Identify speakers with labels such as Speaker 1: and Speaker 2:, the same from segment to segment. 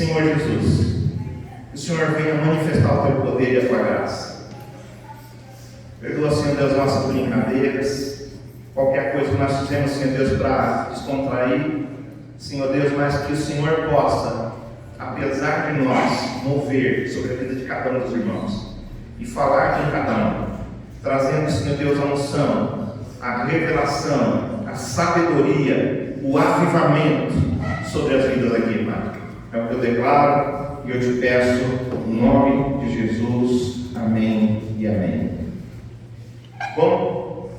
Speaker 1: Senhor Jesus, que o Senhor venha manifestar o teu poder e a tua graça. Perdoa, Senhor Deus, nossas brincadeiras, qualquer coisa que nós fizemos, Senhor Deus, para descontrair, Senhor Deus, mas que o Senhor possa, apesar de nós, mover sobre a vida de cada um dos irmãos e falar com cada um, trazendo, Senhor Deus, a unção, a revelação, a sabedoria, o avivamento sobre as vidas aqui, Pai. É o que eu declaro e eu te peço, em nome de Jesus. Amém e amém. Bom,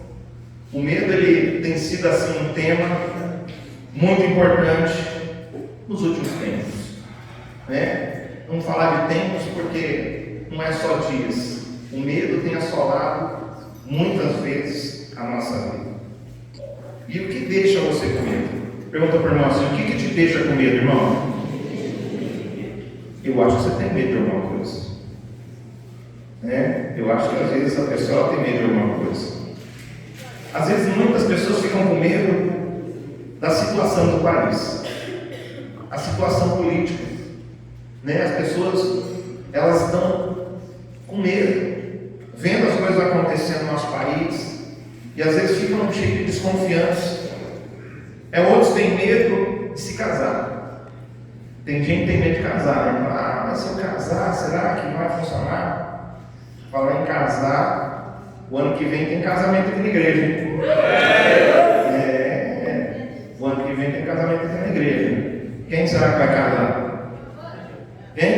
Speaker 1: o medo ele tem sido assim um tema muito importante nos últimos tempos, né? Vamos falar de tempos porque não é só dias. O medo tem assolado muitas vezes a nossa vida. E o que deixa você com medo? Pergunta para o irmão assim: o que te deixa com medo, irmão? Eu acho que você tem medo de alguma coisa, né? Eu acho que às vezes a pessoa tem medo de alguma coisa. Às vezes muitas pessoas ficam com medo da situação do país, a situação política, né? As pessoas, elas estão com medo, vendo as coisas acontecendo no nosso país, e às vezes ficam cheios de desconfiança. Outros têm medo de se casar. Tem gente que tem medo de casar, né? Mas se eu casar, será que vai funcionar? Falar em casar, o ano que vem tem casamento aqui na igreja, hein? O ano que vem tem casamento aqui na igreja. Quem será que vai casar? Quem?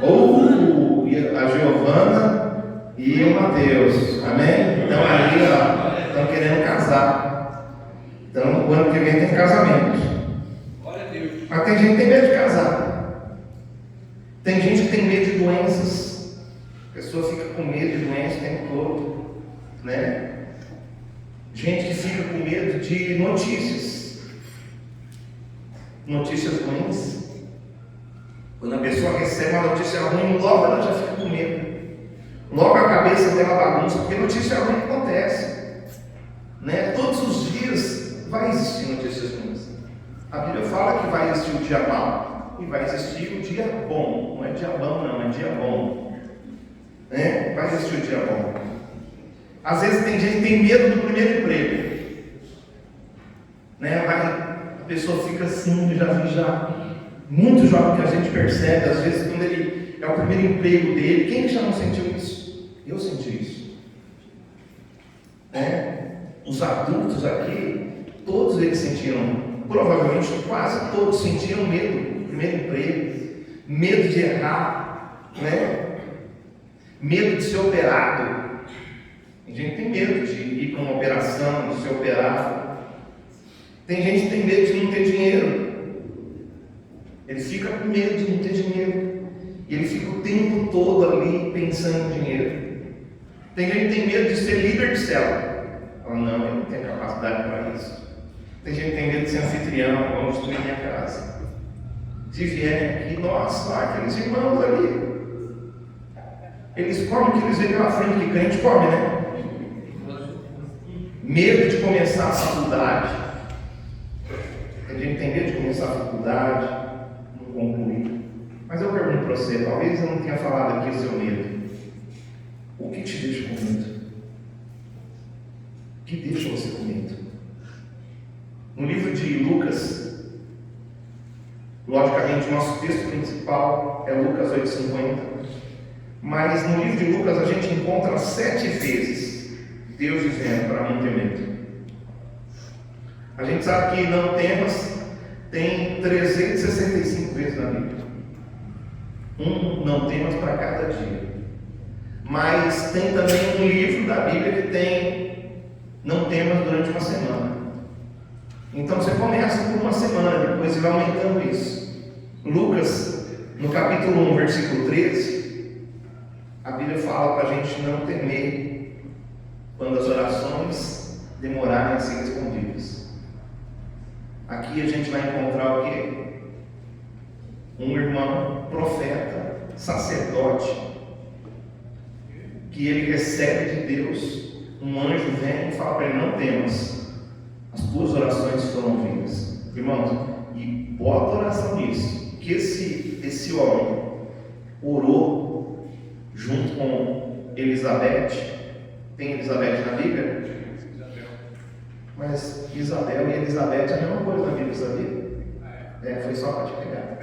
Speaker 1: Ou a Giovana e o Mateus, amém? Então aí, ó, estão querendo casar. Então, o ano que vem tem casamento. Mas tem gente que tem medo de casar. Tem gente que tem medo de doenças. A pessoa fica com medo de doença o tempo todo, né? Gente que fica com medo de notícias. Notícias ruins. Quando a pessoa recebe uma notícia ruim, logo ela já fica com medo. Logo a cabeça dela bagunça, porque notícia ruim acontece, né? Todos os dias vai existir notícias ruins. A Bíblia fala que vai existir o dia mau e vai existir o dia bom. Não é dia bom, não, é dia bom, né? Vai existir o dia bom. Às vezes tem gente que tem medo do primeiro emprego, né? A pessoa fica assim, já muito jovem que a gente percebe, às vezes quando ele é o primeiro emprego dele. Quem já não sentiu isso? Eu senti isso, né? Os adultos aqui, todos eles sentiram. Provavelmente quase todos sentiram medo do primeiro emprego, medo de errar, né? Medo de ser operado. Tem gente que tem medo de ir para uma operação, de ser operado. Tem gente que tem medo de não ter dinheiro. Ele fica com medo de não ter dinheiro. E ele fica o tempo todo ali pensando em dinheiro. Tem gente que tem medo de ser líder de célula. Fala, não, eu não tenho capacidade para isso. Tem gente que tem medo de ser anfitrião, vamos destruir minha casa. Se vierem aqui, nossa, aqueles irmãos ali, eles comem o que eles veem na frente, que crente come, né? Medo de começar a faculdade. Tem gente que tem medo de começar a faculdade, não concluir. Mas eu pergunto para você, talvez eu não tenha falado aqui o seu medo. O que te deixa com medo? O que deixa você com medo? No livro de Lucas, logicamente, nosso texto principal é Lucas 8,50, mas no livro de Lucas a gente encontra 7 vezes Deus dizendo para não ter medo. A gente sabe que não temas tem 365 vezes na Bíblia. Não temas para cada dia. Mas tem também um livro da Bíblia que tem não temas durante uma semana. Então você começa por uma semana, depois você vai aumentando isso. Lucas, no capítulo 1, versículo 13, a Bíblia fala para a gente não temer quando as orações demorarem a ser respondidas. Aqui a gente vai encontrar o quê? Um irmão, profeta, sacerdote, que ele recebe de Deus, um anjo vem e fala para ele: não temas, as tuas orações foram ouvidas. Irmãos, e bota oração nisso, que esse homem orou junto com Elizabeth. Tem Elizabeth na Bíblia? Mas Isabel e Elizabeth é a mesma coisa na Bíblia, sabia? Foi só para te pegar.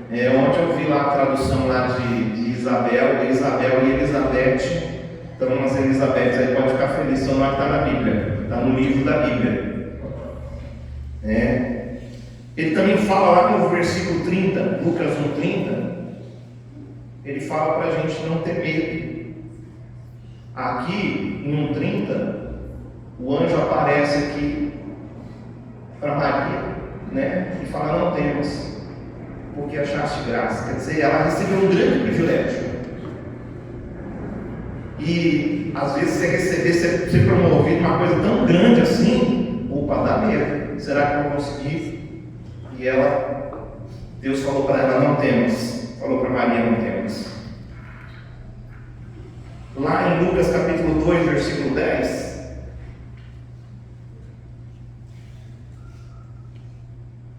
Speaker 1: Ontem eu vi lá a tradução lá de Isabel e Elizabeth. Então umas Elizabeth aí pode ficar feliz, só não está na Bíblia, está no livro da Bíblia. Ele também fala lá no versículo 30, Lucas 1,30, ele fala para a gente não ter medo. Aqui em 1,30, o anjo aparece aqui para Maria, né? E fala: não temas, porque achaste graça. Quer dizer, ela recebeu um grande privilégio. E às vezes você receber, ser promovido uma coisa tão grande assim, opa, dá medo. Será que eu vou conseguir? E Deus falou para ela: não temas. Falou para Maria: não temas. Lá em Lucas capítulo 2, versículo 10,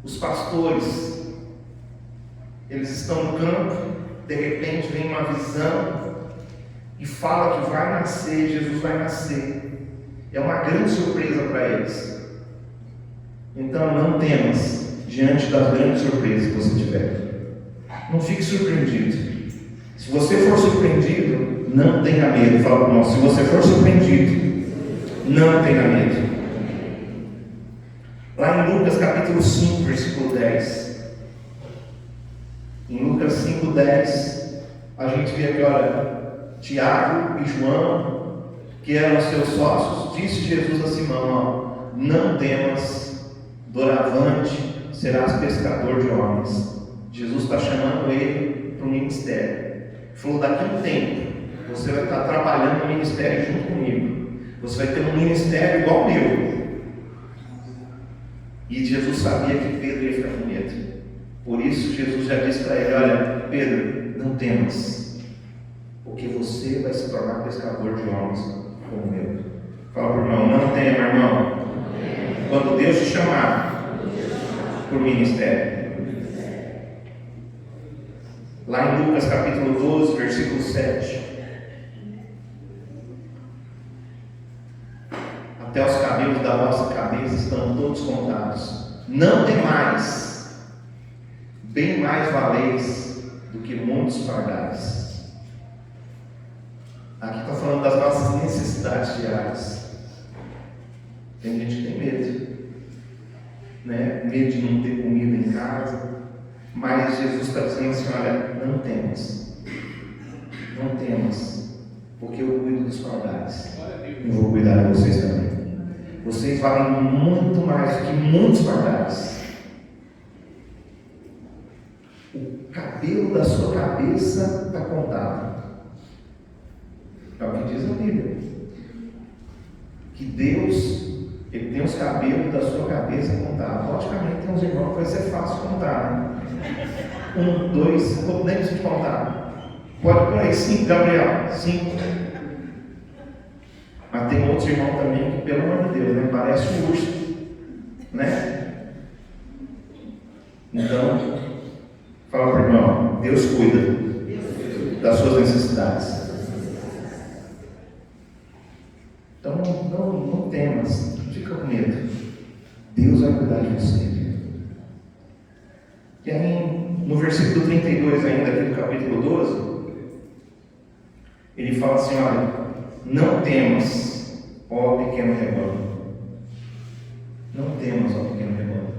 Speaker 1: os pastores, eles estão no campo, de repente vem uma visão e fala que vai nascer, Jesus vai nascer. É uma grande surpresa para eles. Então não temas diante das grandes surpresas que você tiver. Não fique surpreendido. Se você for surpreendido, não tenha medo. Fala para o irmão: se você for surpreendido, não tenha medo. Lá em Lucas capítulo 5, versículo 10. Em Lucas 5, 10, a gente vê aqui, olha, Tiago e João, que eram seus sócios, disse Jesus a Simão: não temas, doravante serás pescador de homens. Jesus está chamando ele para o ministério. Ele falou: daqui a um tempo você vai estar trabalhando no ministério junto comigo. Você vai ter um ministério igual ao meu. E Jesus sabia que Pedro ia ficar com medo. Por isso Jesus já disse para ele: olha, Pedro, não temas, porque você vai se tornar pescador de homens como eu. Fala para o irmão: não tema, irmão. Quando Deus te chamar para o ministério. Lá em Lucas capítulo 12, versículo 7. Até os cabelos da vossa cabeça estão todos contados. Não temais, bem mais valeis do que muitos pardais. Aqui está falando das nossas necessidades diárias. Tem gente que tem medo, né? Medo de não ter comida em casa. Mas Jesus está dizendo assim: olha, não temas, não temas, porque eu cuido dos pardais. Eu vou cuidar de vocês também. Vocês valem muito mais do que muitos pardais. O cabelo da sua cabeça está contado. É o que diz a Bíblia. Que Deus, Ele tem os cabelos da sua cabeça contados. Logicamente tem uns irmãos que vai ser fácil contar, né? 1, 2, podemos contar. Pode por aí, 5, Gabriel, 5. Mas tem outros irmãos também que, pelo amor de Deus, né? Parece um urso, né? Então, fala para o irmão: Deus cuida das suas necessidades. Então não temas, não fica com medo. Deus vai cuidar de você. E aí, no versículo 32 ainda, aqui do capítulo 12, ele fala assim: olha, não temas, ó pequeno rebanho. Não temas, ó pequeno rebanho.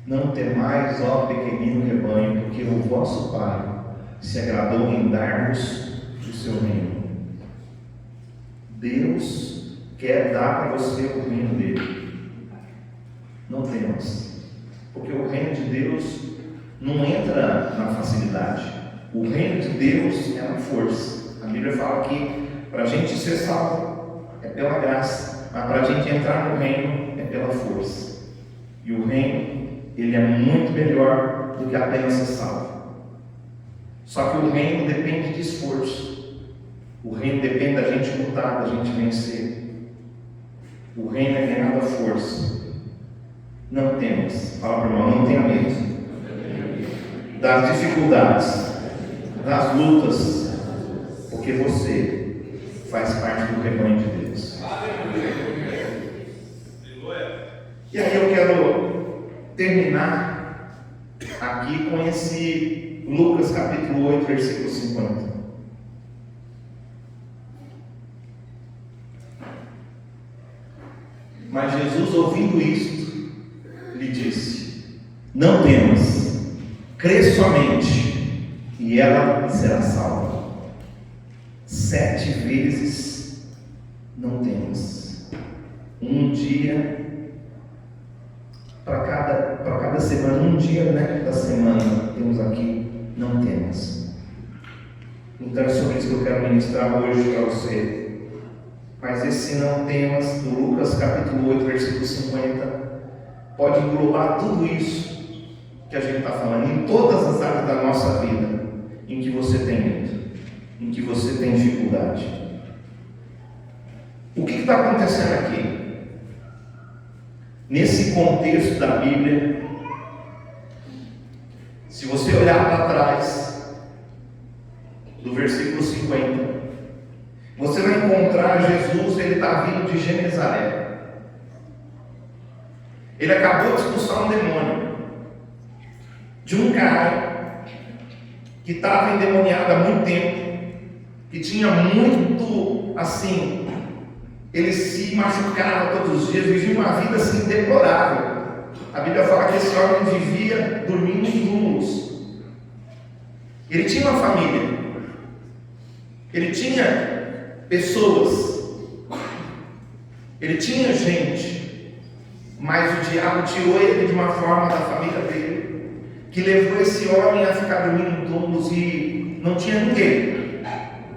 Speaker 1: Não temais, ó pequenino rebanho, porque o vosso Pai se agradou em dar-vos o seu reino. Deus quer dar para você o reino dele. Não temas. Porque o reino de Deus não entra na facilidade. O reino de Deus é na força. A Bíblia fala que para a gente ser salvo é pela graça, mas para a gente entrar no reino é pela força. E o reino, ele é muito melhor do que apenas ser salvo. Só que o reino depende de esforço. O reino depende da gente lutar, da gente vencer. O reino é ganhado à força. Não temas. Fala para o irmão, não tenha medo das dificuldades, das lutas, porque você faz parte do rebanho de Deus. E aí eu quero terminar aqui com esse Lucas capítulo 8, versículo 50. Mas Jesus, ouvindo isto, lhe disse: não temas, crê somente, e ela será salva. 7 vezes não temas. Um dia para cada semana, um dia, né, da semana temos aqui, não temas. Então é sobre isso que eu quero ministrar hoje para você. Mas esse não temas do Lucas capítulo 8, versículo 50 pode englobar tudo isso que a gente está falando, em todas as áreas da nossa vida em que você tem medo, em que você tem dificuldade. O que está acontecendo aqui? Nesse contexto da Bíblia, se você olhar para trás do versículo 50, você vai encontrar Jesus. Ele está vindo de Genezaré. Ele acabou de expulsar um demônio de um cara que estava endemoniado há muito tempo, que tinha muito, assim, ele se machucava todos os dias, vivia uma vida assim deplorável. A Bíblia fala que esse homem vivia dormindo em túmulos. Ele tinha uma família, ele tinha pessoas, ele tinha gente, mas o diabo tirou ele de uma forma da família dele, que levou esse homem a ficar dormindo em túmulos, e não tinha ninguém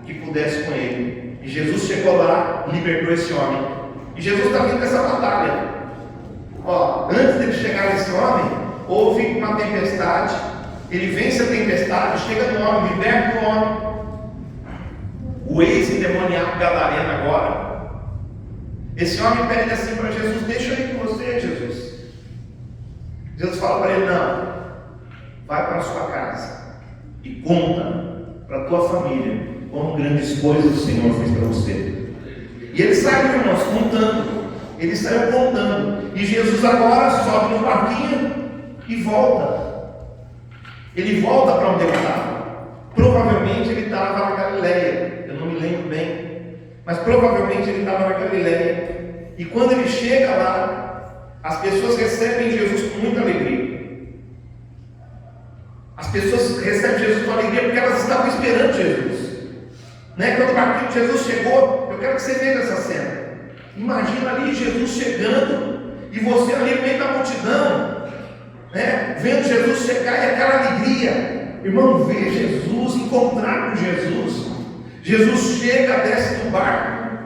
Speaker 1: que pudesse com ele. E Jesus chegou lá, libertou esse homem. E Jesus está vindo dessa batalha. Antes dele chegar nesse homem, houve uma tempestade. Ele vence a tempestade, chega no homem, liberta o homem. O ex-endemoniado gadareno agora. Esse homem pede assim para Jesus: deixa eu ir com você, Jesus. Jesus fala para ele: não, vai para a sua casa e conta para a tua família como grandes coisas o Senhor fez para você. E ele saiu, irmãos, contando. Ele saiu contando. E Jesus agora sobe no barquinho e volta. Ele volta para onde ele estava. Provavelmente ele estava na Galileia. Eu não me lembro bem. Mas provavelmente ele estava na Galileia. E quando ele chega lá, as pessoas recebem Jesus com muita alegria. As pessoas recebem Jesus com alegria porque elas estavam esperando Jesus. Quando o barquinho de Jesus chegou, eu quero que você veja essa cena. Imagina ali Jesus chegando e você ali no meio da multidão, vendo Jesus chegar e aquela alegria. Irmão, ver Jesus, encontrar com Jesus. Jesus chega, desce do barco.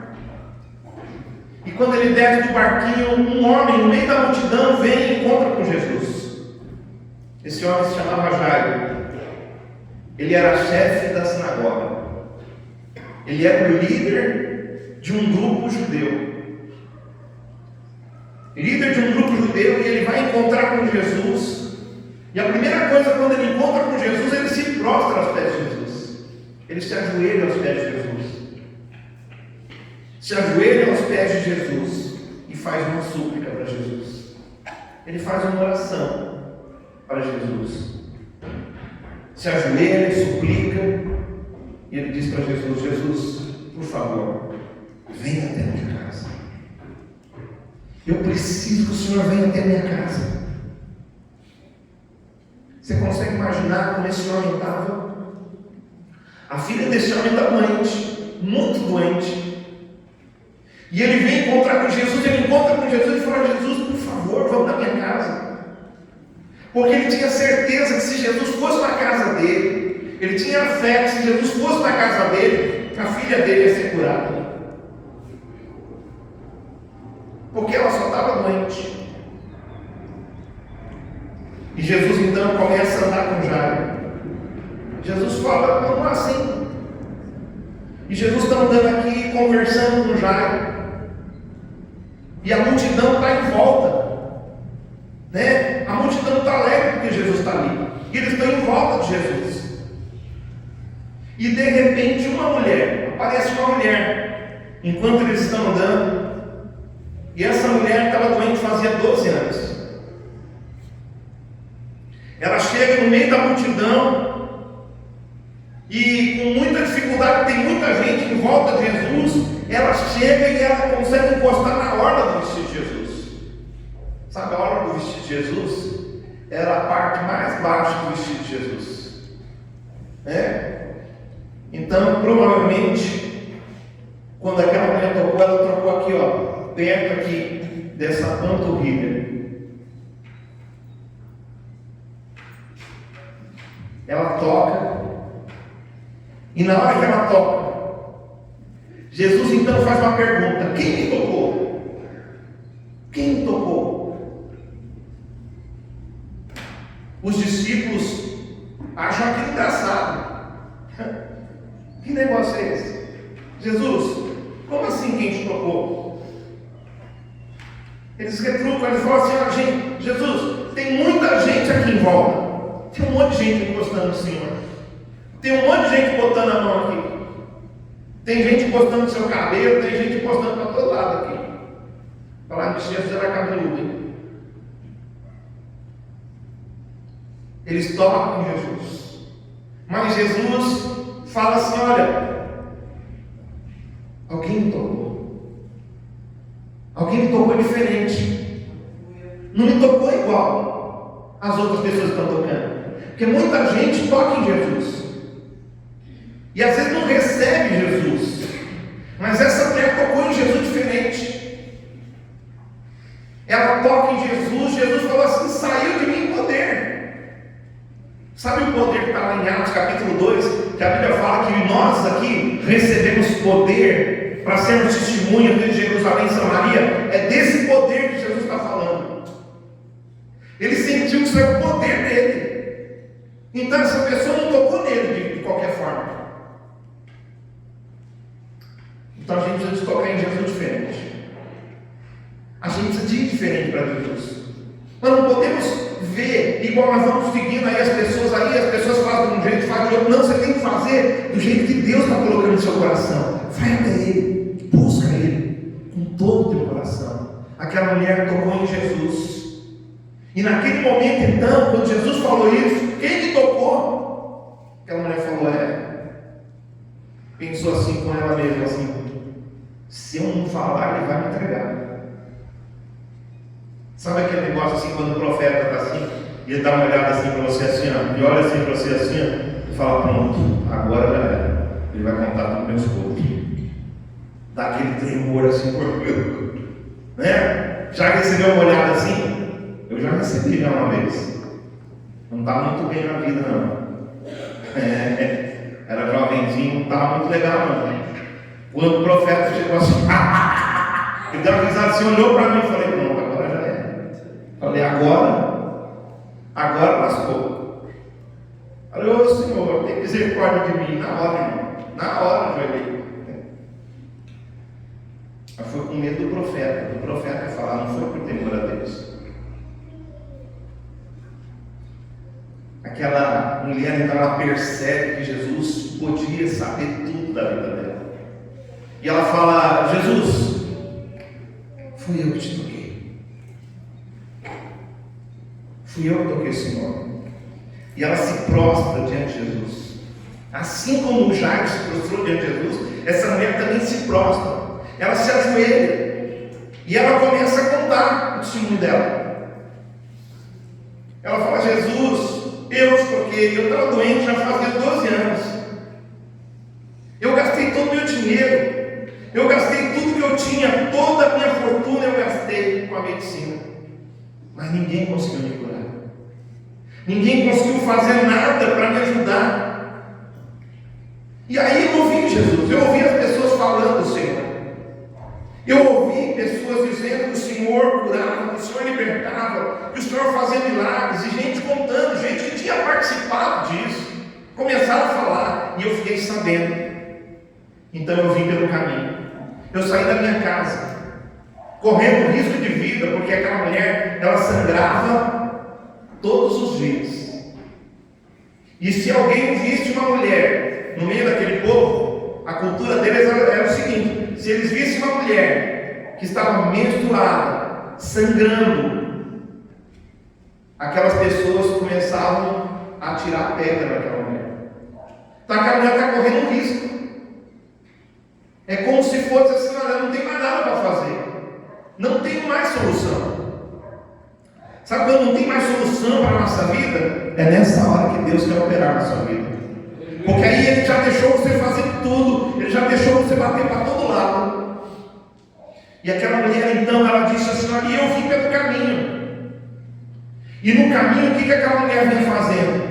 Speaker 1: E quando ele desce do barquinho, um homem no meio da multidão vem e encontra com Jesus. Esse homem se chamava Jairo. Ele era chefe da sinagoga. Ele era o líder de um grupo judeu. Líder de um grupo judeu, e ele vai encontrar com Jesus. E a primeira coisa, quando ele encontra com Jesus, ele se prostra aos pés de Jesus. Ele se ajoelha aos pés de Jesus. Se ajoelha aos pés de Jesus e faz uma súplica para Jesus. Ele faz uma oração para Jesus. Se ajoelha e suplica. E ele diz para Jesus: Jesus, por favor, venha até a minha casa. Eu preciso que o Senhor venha até a minha casa. Você consegue imaginar como esse homem estava? A filha desse homem está doente, muito doente. E ele vem encontrar com Jesus, ele encontra com Jesus e fala: Jesus, por favor, vamos na minha casa. Porque ele tinha certeza que se Jesus fosse na casa dele, ele tinha fé que se Jesus fosse na casa dele, a filha dele ia ser curada. Porque ela só estava doente. E Jesus então começa a andar com Jairo. Jesus fala: vamos lá assim. E Jesus está andando aqui, conversando com Jairo. E a multidão está em volta. né? A multidão está alegre porque Jesus está ali. E eles estão em volta de Jesus. E de repente aparece uma mulher, enquanto eles estão andando. E essa mulher estava doente fazia 12 anos. Ela chega no meio da multidão e com muita dificuldade, tem muita gente em volta de Jesus. Ela chega e ela consegue encostar na orla do vestido de Jesus. Sabe a orla do vestido de Jesus? Era a parte mais baixa do vestido de Jesus. Então, provavelmente, quando aquela mulher tocou, ela trocou aqui, ó, perto aqui dessa panturrilha. Ela toca, e na hora que ela toca, Jesus então faz uma pergunta: quem me tocou? Quem me tocou? Os discípulos acham aquilo engraçado. Que negócio é esse? Jesus, como assim quem te tocou? Eles retrucam, eles falam assim: gente, Jesus, tem muita gente aqui em volta. Tem um monte de gente encostando no Senhor. Tem um monte de gente botando a mão aqui. Tem gente encostando no seu cabelo, tem gente encostando para todo lado aqui. Falar que Jesus era cabeludo, hein? Eles tocam em Jesus. Mas Jesus fala assim: olha, alguém me tocou. Alguém me tocou diferente. Não me tocou igual as outras pessoas estão tocando. Porque muita gente toca em Jesus. E às vezes não recebe Jesus. Mas essa mulher tocou em Jesus diferente. Ela toca em Jesus. Jesus falou assim: saiu de mim poder. Sabe o poder que está lá em Atos capítulo 2? Que a Bíblia fala que nós aqui recebemos poder para sermos testemunhas de Jerusalém e Samaria. É desse poder que Jesus está falando. Ele sentiu que isso é o poder dele. Então essa pessoa não tocou nele de qualquer forma. Então a gente precisa tocar em Jesus diferente. A gente precisa de ir diferente para Jesus. Nós não podemos ver igual nós vamos seguindo aí as pessoas fazem de um jeito, fazem de outro. Não, você tem que fazer do jeito que Deus está colocando no seu coração. Vai até Ele, busca Ele com todo o teu coração. Aquela mulher tocou em Jesus. E naquele momento então, quando Jesus falou isso, quem me tocou? Aquela mulher falou: pensou assim com ela mesma, assim: se eu não falar, ele vai me entregar. Sabe aquele negócio assim, quando o profeta está assim, e ele dá uma olhada assim para você assim, ó, e olha assim para você assim, ó, e fala: pronto, agora já era. Ele vai contar com o meu esposo. Dá aquele tremor assim por mim, né? Já recebeu uma olhada assim? Eu já recebi já uma vez. Não está muito bem na vida, não. Era jovenzinho, não estava muito legal, não. Quando o profeta chegou assim, ele deu uma risada assim, olhou para mim e falei: pronto, agora já é. Falei: agora lascou. Falei: ô Senhor, tem misericórdia de mim. Na hora, irmão. Na hora, joelhei. Mas foi com medo do profeta falar, não foi por temor a Deus. Aquela mulher então ela percebe que Jesus podia saber tudo da vida dela. E ela fala: Jesus, fui eu que te toquei. Fui eu que toquei o Senhor. E ela se prostra diante de Jesus. Assim como o Jairo se prostrou diante de Jesus, essa mulher também se prostra. Ela se ajoelha. E ela começa a contar o testemunho dela. Ela fala: Jesus, eu te toquei, eu estava doente já fazia 12 anos. Eu gastei todo o meu dinheiro, eu gastei tudo que eu tinha, toda a minha fortuna eu gastei com a medicina. Mas ninguém conseguiu me curar. Ninguém conseguiu fazer nada para me ajudar. E aí eu ouvi Jesus, eu ouvi as pessoas falando do Senhor. Eu ouvi pessoas dizendo que o Senhor curava, que o Senhor libertava, que o Senhor fazia milagres, e gente contando, gente que tinha participado disso, começaram a falar, e eu fiquei sabendo. Então eu vim pelo caminho. Eu saí da minha casa, correndo risco de vida, porque aquela mulher, ela sangrava todos os dias. E se alguém visse uma mulher no meio daquele povo, a cultura deles era o seguinte: se eles vissem uma mulher que estava menstruada, sangrando, aquelas pessoas começavam a tirar pedra daquela mulher. Então aquela mulher está correndo um risco. É como se fosse assim: olha, não tem mais nada para fazer, não tem mais solução. Sabe quando não tem mais solução para a nossa vida? É nessa hora que Deus quer operar na sua vida. Porque aí Ele já deixou você fazer tudo, Ele já deixou você bater para todo lado. E aquela mulher então, ela disse assim: olha, eu vim pelo caminho. E no caminho, o que aquela mulher vinha fazendo?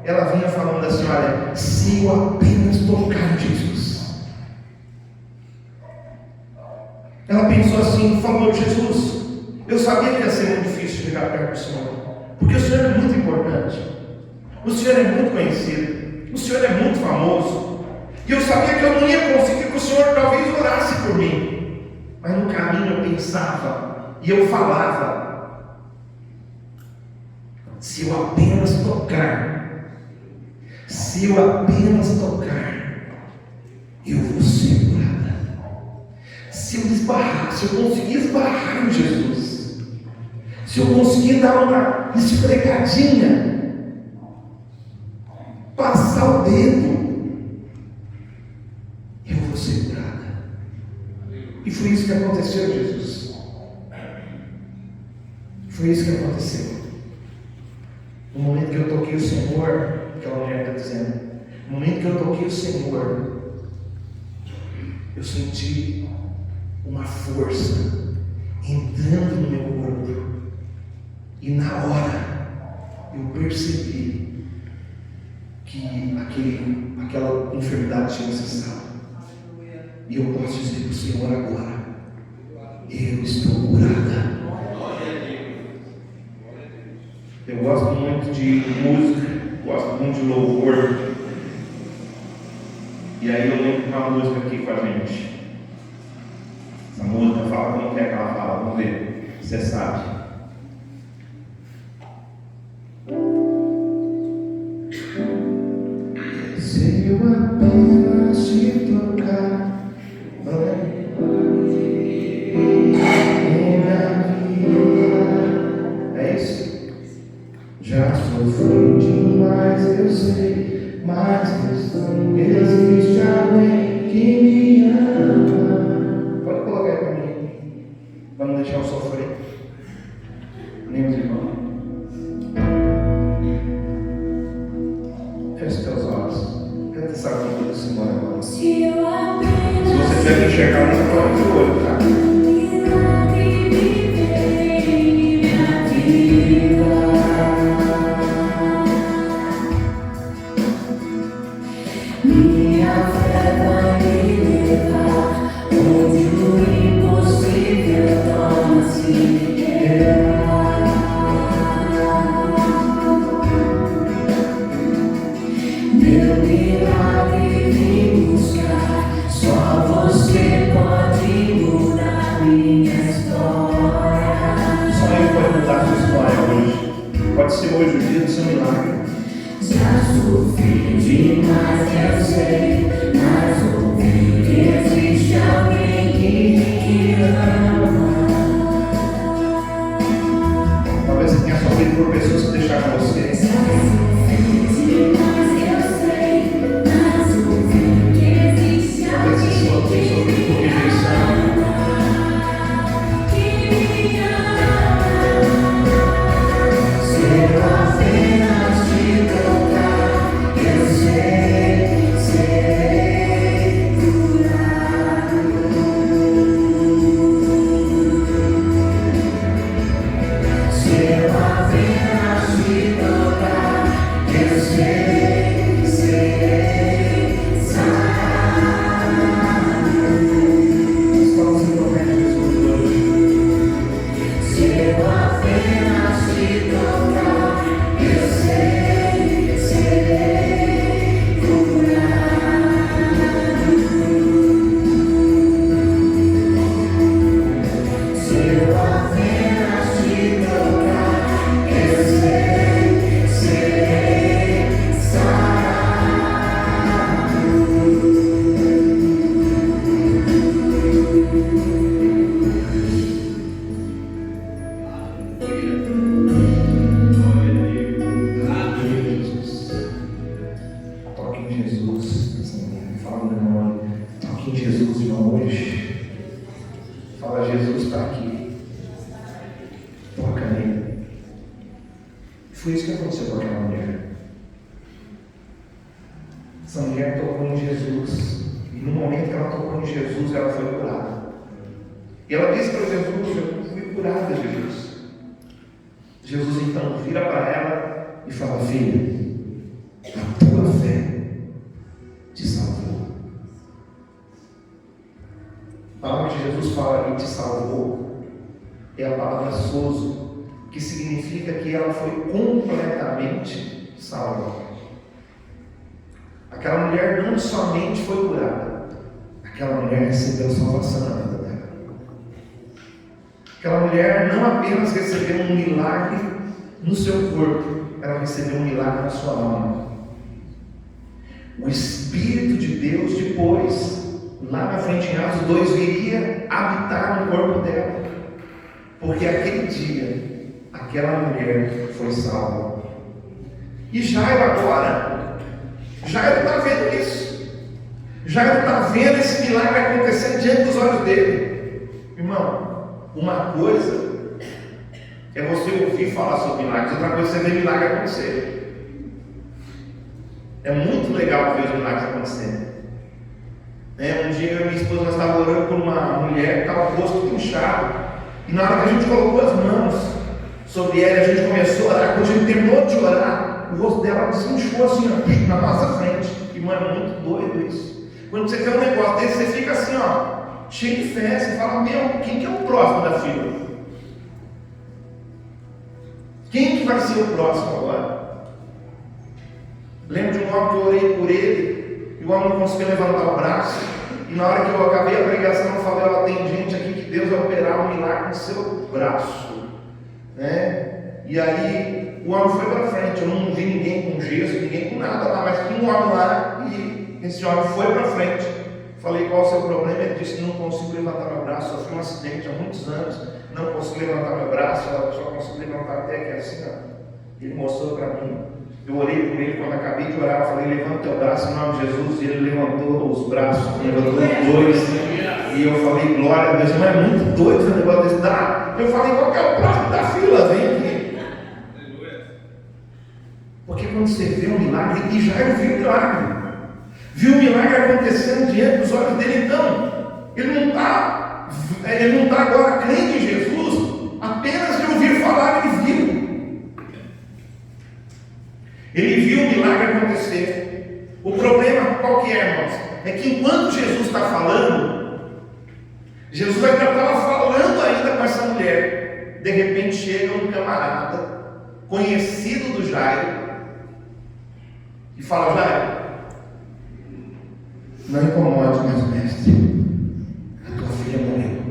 Speaker 1: Ela vinha falando assim: olha, se eu apenas tocar em Jesus. Ela pensou assim, falou: Jesus, eu sabia que ia ser muito difícil chegar perto do Senhor, porque o Senhor é muito importante, o Senhor é muito conhecido, o Senhor é muito famoso, e eu sabia que eu não ia conseguir, que o Senhor talvez orasse por mim. Mas no caminho eu pensava e eu falava: se eu apenas tocar, se eu apenas tocar, eu vou ser curada. Se eu esbarrar, se eu conseguir esbarrar em Jesus, se eu conseguir dar uma esfregadinha, passar o dedo, eu vou ser curada. E foi isso que aconteceu, Jesus. Foi isso que aconteceu. No momento que eu toquei o Senhor, aquela mulher está dizendo, no momento que eu toquei o Senhor, eu senti uma força entrando no meu corpo, e na hora eu percebi que aquela enfermidade tinha cessado. E eu posso dizer para o Senhor agora: eu estou curada. Eu gosto muito de música, gosto muito de louvor. E aí eu lembro de uma música aqui com a gente. Essa música fala como que é que ela fala, vamos ver, você sabe. Se eu apenas te tocar, é isso? Já sofri demais, eu sei, mas existe alguém que me ama. Pode colocar aí para mim. Vamos deixar eu sofrer. Nem os irmãos. Feche teus olhos. Canta essa música do Senhor agora. Se você tiver que enxergar, não pode o olho, tá?
Speaker 2: Minha fé vai me levar onde o impossível torna-se real. Meu milagre vim buscar, só você pode mudar minha história.
Speaker 1: Só Ele pode mudar a sua história hoje. Pode ser hoje o dia do seu milagre.
Speaker 2: Já sofri demais, eu sei, mas ouvi que existe alguém que ama.
Speaker 1: Talvez você tenha sofrido por pessoas que deixaram você.
Speaker 2: Já sofri demais, eu sei, mas ouvi que existe
Speaker 1: Talvez você tenha
Speaker 2: alguém
Speaker 1: sofrido por rejeição.
Speaker 2: que me ama. Se eu apenas te tocar, eu sei, serei curado. Se eu apenas te tocar,
Speaker 1: Jesus, irmão, hoje. Fala, Jesus está aqui. Toca nele. Foi isso que aconteceu com aquela mulher. Essa mulher tocou em Jesus. E no momento que ela tocou em Jesus, ela foi curada. E ela disse para Jesus: eu fui curada, Jesus. Jesus então vira para ela e fala: filha, a tua fé te salvou. A palavra que Jesus fala que te salvou é a palavra sozo, que significa que ela foi completamente salva. Aquela mulher não somente foi curada, aquela mulher recebeu salvação na vida dela. Aquela mulher não apenas recebeu um milagre no seu corpo, ela recebeu um milagre na sua alma. O Espírito de Deus depois, lá na frente em Atos 2, viria habitar no corpo dela, porque aquele dia, aquela mulher foi salva. E Jairo agora, Jairo está vendo isso. Jairo está vendo esse milagre acontecendo diante dos olhos dele. Irmão, uma coisa é você ouvir falar sobre milagres, outra coisa é você ver milagre acontecer. É muito legal ver os milagres acontecendo. Um dia eu e minha esposa nós estávamos orando por uma mulher que estava com o rosto inchado. E na hora que a gente colocou as mãos sobre ela, a gente começou a orar. Quando a gente terminou de orar, o rosto dela se inchou assim, ó, na nossa frente. E mano, é muito doido isso. Quando você vê um negócio desse, você fica assim, ó, cheio de fé. Você fala: meu, quem que é o próximo da fila? Quem que vai ser o próximo agora? Lembro de um homem que eu orei por ele, e o homem não conseguia levantar o braço, e na hora que eu acabei a pregação, eu falei: ó, tem gente aqui que Deus vai operar um milagre no seu braço, né? E aí o homem foi para frente. Eu não vi ninguém com gesso, ninguém com nada lá, mas tinha um homem lá, e esse homem foi para frente. Falei: qual é o seu problema? Ele disse: não consigo levantar meu braço, sofri um acidente há muitos anos, não consigo levantar meu braço, eu só consigo levantar até aqui assim, ó. Ele mostrou para mim. Eu orei por ele, quando acabei de orar, eu falei: levanta teu braço em nome de Jesus. E ele levantou os braços, levantou os dois. E eu falei: glória a Deus. Mas é muito doido esse negócio desse. Eu falei: qual que é o próximo da fila? Vem aqui. Porque quando você vê um milagre, e Jairo viu o milagre, viu o milagre acontecendo diante dos olhos dele, então ele não está agora crendo em Jesus apenas de ouvir falar. Ele viu o milagre acontecer. O problema qual que é, irmãos? É que enquanto Jesus está falando, Jesus vai estar falando ainda com essa mulher. De repente chega um camarada conhecido do Jairo e fala: Jairo, não incomode mais, mestre, a tua filha morreu.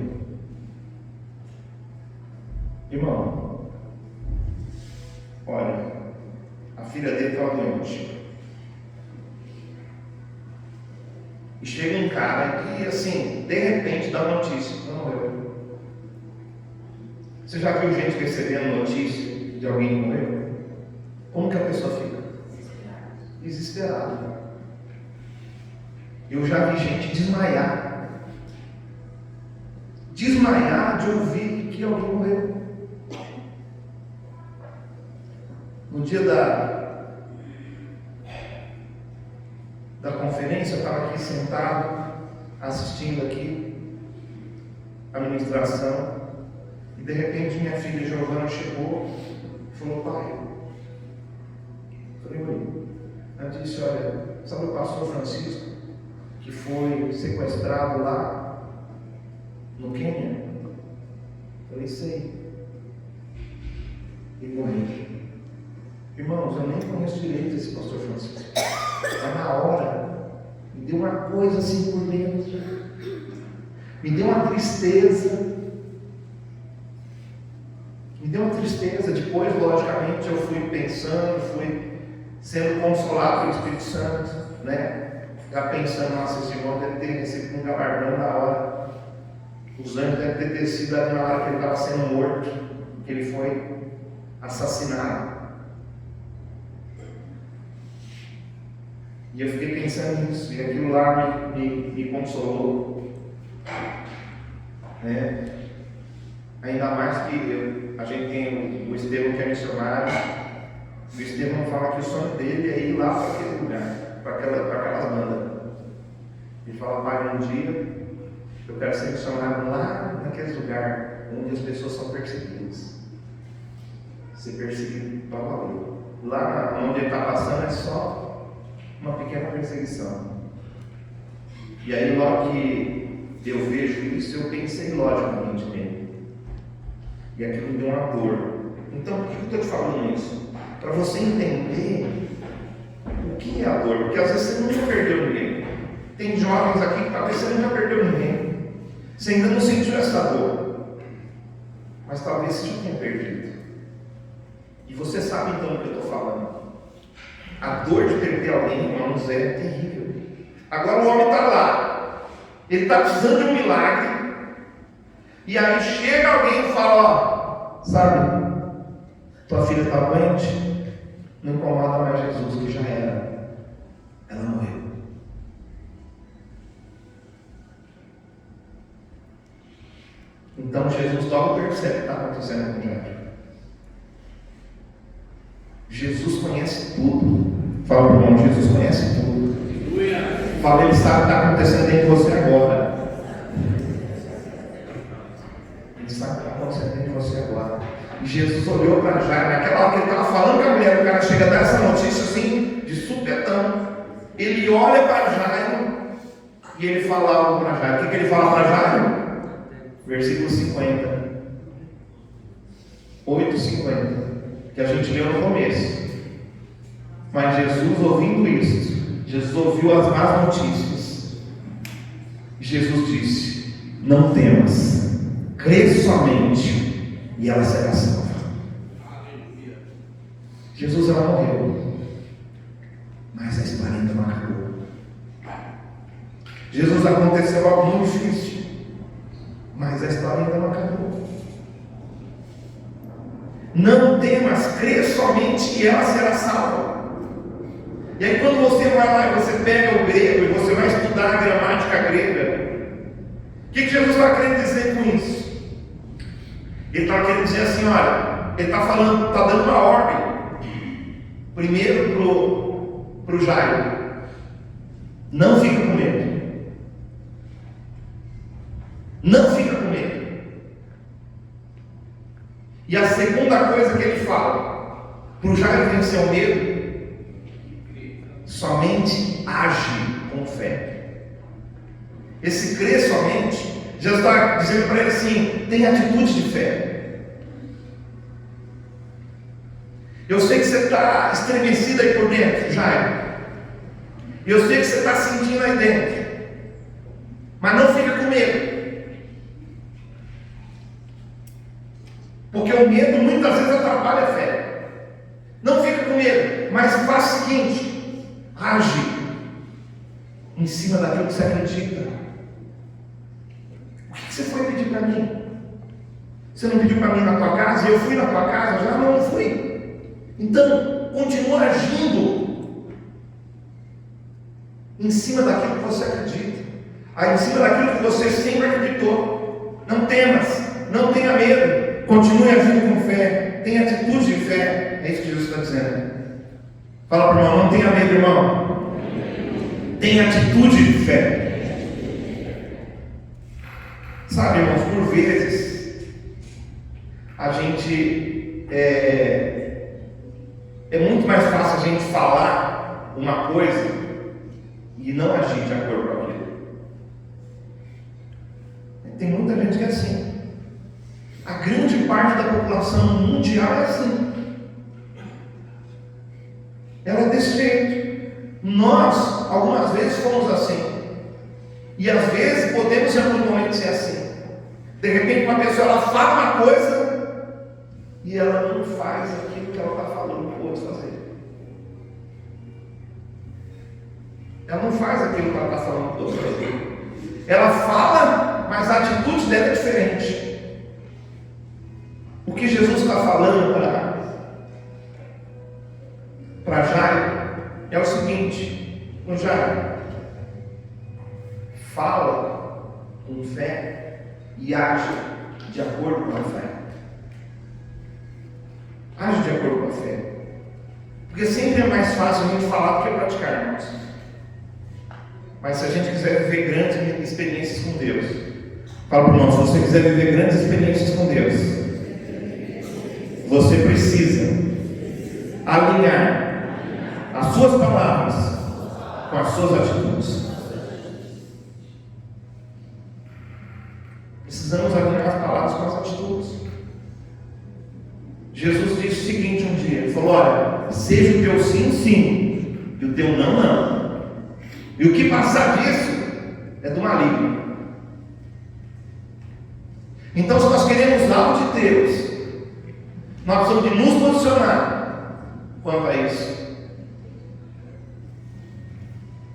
Speaker 1: Irmão, olha, a filha dele estava doente. E chega um cara que, assim, de repente dá notícia: não morreu. Você já viu gente recebendo notícia de alguém que morreu? Como que a pessoa fica? Desesperada. Eu já vi gente desmaiar de ouvir que alguém morreu. No dia da conferência, eu estava aqui sentado, assistindo aqui a ministração, e de repente minha filha Giovana chegou e falou: pai. Eu falei: oi. Ela disse: olha, sabe o pastor Francisco, que foi sequestrado lá no Quênia? Eu falei: sei. Ele morreu. Irmãos, eu nem conheço direito esse pastor Francisco. Mas na hora, me deu uma coisa assim por dentro. Me deu uma tristeza. Depois, logicamente, eu fui pensando, fui sendo consolado pelo Espírito Santo, né? Já pensando: nossa, esse irmão deve ter recebido um galardão na hora. Os anjos devem ter descido ali na hora que ele estava sendo morto, que ele foi assassinado. E eu fiquei pensando nisso, e aquilo lá me consolou. né? Ainda mais que a gente tem o Estevão, que é missionário. O Estevão fala que o sonho dele é ir lá para aquele lugar, para aquelas bandas. Ele fala: pai, um dia eu quero ser missionário lá naquele lugar onde as pessoas são perseguidas. Ser perseguido para valer. Lá onde ele está passando é só uma pequena perseguição. E aí, logo que eu vejo isso, eu pensei logicamente nele. E aquilo me deu uma dor. Então, por que eu estou te falando isso? Para você entender o que é a dor. Porque às vezes você nunca perdeu ninguém. Tem jovens aqui que talvez você nunca perdeu ninguém. Você ainda não sentiu essa dor. Mas talvez você já tenha perdido. E você sabe então do que eu estou falando. A dor de perder alguém, irmãos, é terrível. Agora o homem está lá. Ele está precisando de um milagre. E aí chega alguém e fala: ó, sabe, tua filha está doente, não incomoda mais Jesus, que já era. Ela morreu. Então Jesus logo percebe o que está acontecendo com Jairo. Jesus conhece tudo. Fala para o irmão: Jesus conhece tudo. Fala: ele sabe o que está acontecendo dentro de você agora. Ele sabe o que está acontecendo dentro de você agora. E Jesus olhou para Jairo, naquela hora que ele estava falando com a mulher, o cara chega a dar essa notícia assim, de supetão. Ele olha para Jairo e ele fala algo para Jairo. O que ele fala para Jairo? Versículo 50. 8:50. Que a gente leu no começo. Mas Jesus, ouvindo isso, Jesus ouviu as más notícias. Jesus disse: não temas, crê somente, e ela será salva. Jesus, ela morreu, mas a história ainda não acabou. Jesus, aconteceu algo muito difícil, mas a história ainda não acabou. Não temas, crê somente, e ela será salva. E aí, quando você vai lá e você pega o grego e você vai estudar a gramática grega, o que Jesus está querendo dizer com isso? Ele está querendo dizer assim: olha, ele está falando, está dando uma ordem, primeiro para o Jairo: não fica com medo. Não fica com medo. E a segunda coisa que ele fala, para o Jairo vencer o medo: somente age com fé. Esse crer somente, Jesus está dizendo para ele assim: tem atitude de fé. Eu sei que você está estremecido aí por dentro, Jairo. Eu sei que você está sentindo aí dentro. Mas não fica com medo. Porque o medo muitas vezes atrapalha a fé. Não fica com medo, mas faz o seguinte: age em cima daquilo que você acredita. O que você foi pedir para mim? Você não pediu para mim na tua casa? E eu fui na tua casa? Já não fui. Então, continua agindo em cima daquilo que você acredita, em cima daquilo que você sempre acreditou. Não temas, não tenha medo, continue agindo com fé, tenha atitude de fé. É isso que Jesus está dizendo. Fala para o irmão: não tenha medo, irmão. Tenha atitude de fé. Sabe, irmãos, por vezes a gente é muito mais fácil a gente falar uma coisa e não agir de acordo com aquilo. Tem muita gente que é assim. A grande parte da população mundial é assim. Ela é desse jeito. Nós, algumas vezes, fomos assim. E às vezes podemos em algum momento ser assim. De repente uma pessoa ela fala uma coisa e ela não faz aquilo que ela está falando para o outro fazer. Ela não faz aquilo que ela está falando para o outro fazer. Ela fala, mas a atitude dela é diferente. O que Jesus está falando para Jairo é o seguinte: o Jairo, fala com fé e age de acordo com a fé. Age de acordo com a fé. Porque sempre é mais fácil a gente falar do que praticar, irmãos. Mas se a gente quiser viver grandes experiências com Deus, fala para o irmão, se você quiser viver grandes experiências com Deus, você precisa alinhar as suas palavras com as suas atitudes. Precisamos alinhar as palavras com as atitudes. Jesus disse o seguinte um dia, ele falou, olha, seja o teu sim, sim, e o teu não, não. E o que passar disso é do maligno. Então, se nós queremos algo de Deus, nós precisamos de nos posicionar quanto a isso.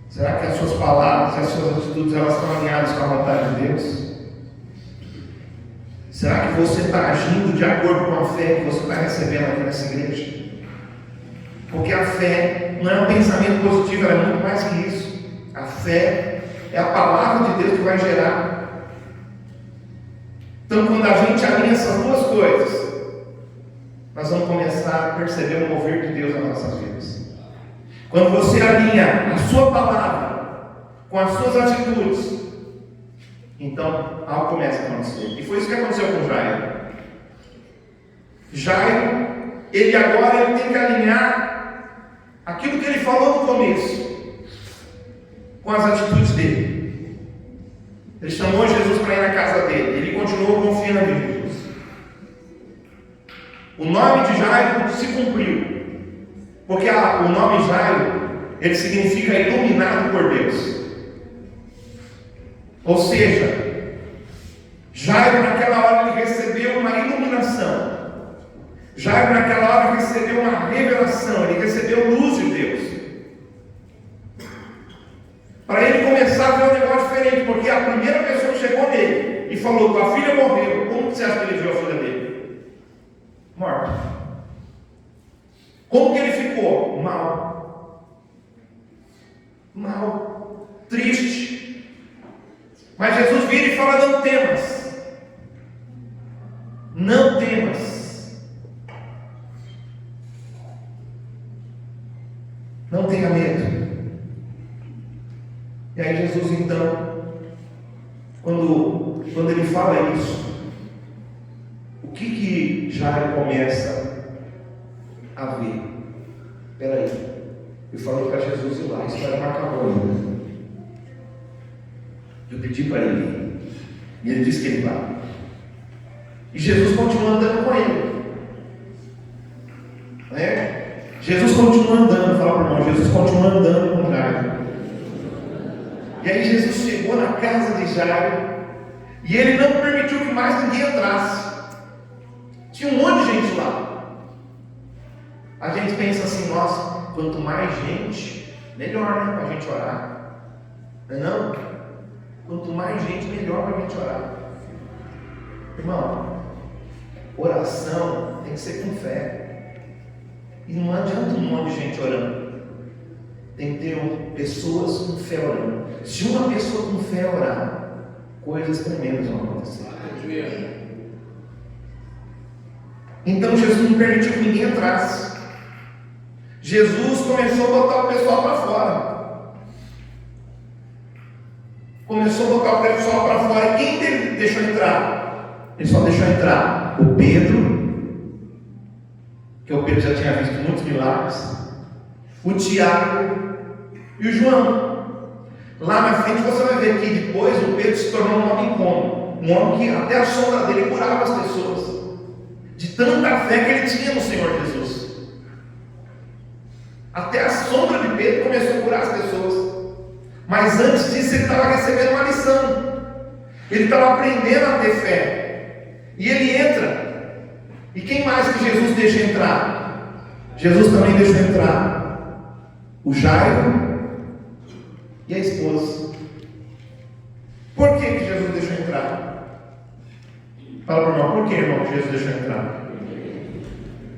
Speaker 1: Será que as suas palavras e as suas atitudes elas estão alinhadas com a vontade de Deus? Será que você está agindo de acordo com a fé que você está recebendo aqui nessa igreja? Porque a fé não é um pensamento positivo, ela é muito mais que isso. A fé é a palavra de Deus que vai gerar. Então, quando a gente alinha essas duas coisas, nós vamos começar a perceber o mover de Deus nas nossas vidas. Quando você alinha a sua palavra com as suas atitudes, então algo começa a acontecer. E foi isso que aconteceu com Jairo. Jairo, ele agora tem que alinhar aquilo que ele falou no começo com as atitudes dele. Ele chamou Jesus para ir na casa dele. Ele continuou confiando em Jesus. O nome de Jairo se cumpriu. Porque o nome Jairo, ele significa iluminado por Deus. Ou seja, Jairo naquela hora ele recebeu uma iluminação. Jairo naquela hora recebeu uma revelação. Ele recebeu luz de Deus. Para ele começar a ver um negócio diferente, porque a primeira pessoa que chegou nele e falou, tua filha morreu, como você acha que ele viu a filha dele? Morta. Como que ele ficou? Mal. Mal. Triste. Mas Jesus vira e fala, não temas. Não temas. Não tenha medo. E aí Jesus então, quando ele fala isso, o que Jairo começa a ver? Espera aí, eu falei para Jesus ir lá, a história não acabou ainda. Eu pedi para ele ir, e ele disse que ele vai. E Jesus continua andando com ele. Jesus continua andando, fala para o irmão, Jesus continua andando com Jairo. E aí Jesus chegou na casa de Jairo e ele não permitiu que mais ninguém entrasse. Tinha um monte de gente lá. A gente pensa assim, nossa, quanto mais gente, melhor, né, para a gente orar. Não é não? Quanto mais gente, melhor para a gente orar. Irmão, oração tem que ser com fé. E não adianta um monte de gente orando. Tem que ter pessoas com fé orando. Se uma pessoa com fé orar, coisas tremendas vão acontecer. Então Jesus não permitiu que ninguém entrasse. Jesus começou a botar o pessoal para fora. Começou a botar o pessoal para fora. Quem deixou entrar? Ele só deixou entrar o Pedro, que o Pedro já tinha visto muitos milagres, o Tiago e o João. Lá na frente você vai ver que depois o Pedro se tornou um homem como? Um homem que até a sombra dele curava as pessoas. De tanta fé que ele tinha no Senhor Jesus. Até a sombra de Pedro começou a curar as pessoas. Mas antes disso ele estava recebendo uma lição. Ele estava aprendendo a ter fé. E ele entra. E quem mais que Jesus deixa entrar? Jesus também deixou entrar o Jairo e a esposa. Por que Jesus deixou entrar? Fala para o irmão, por que, irmão, Jesus deixou entrar?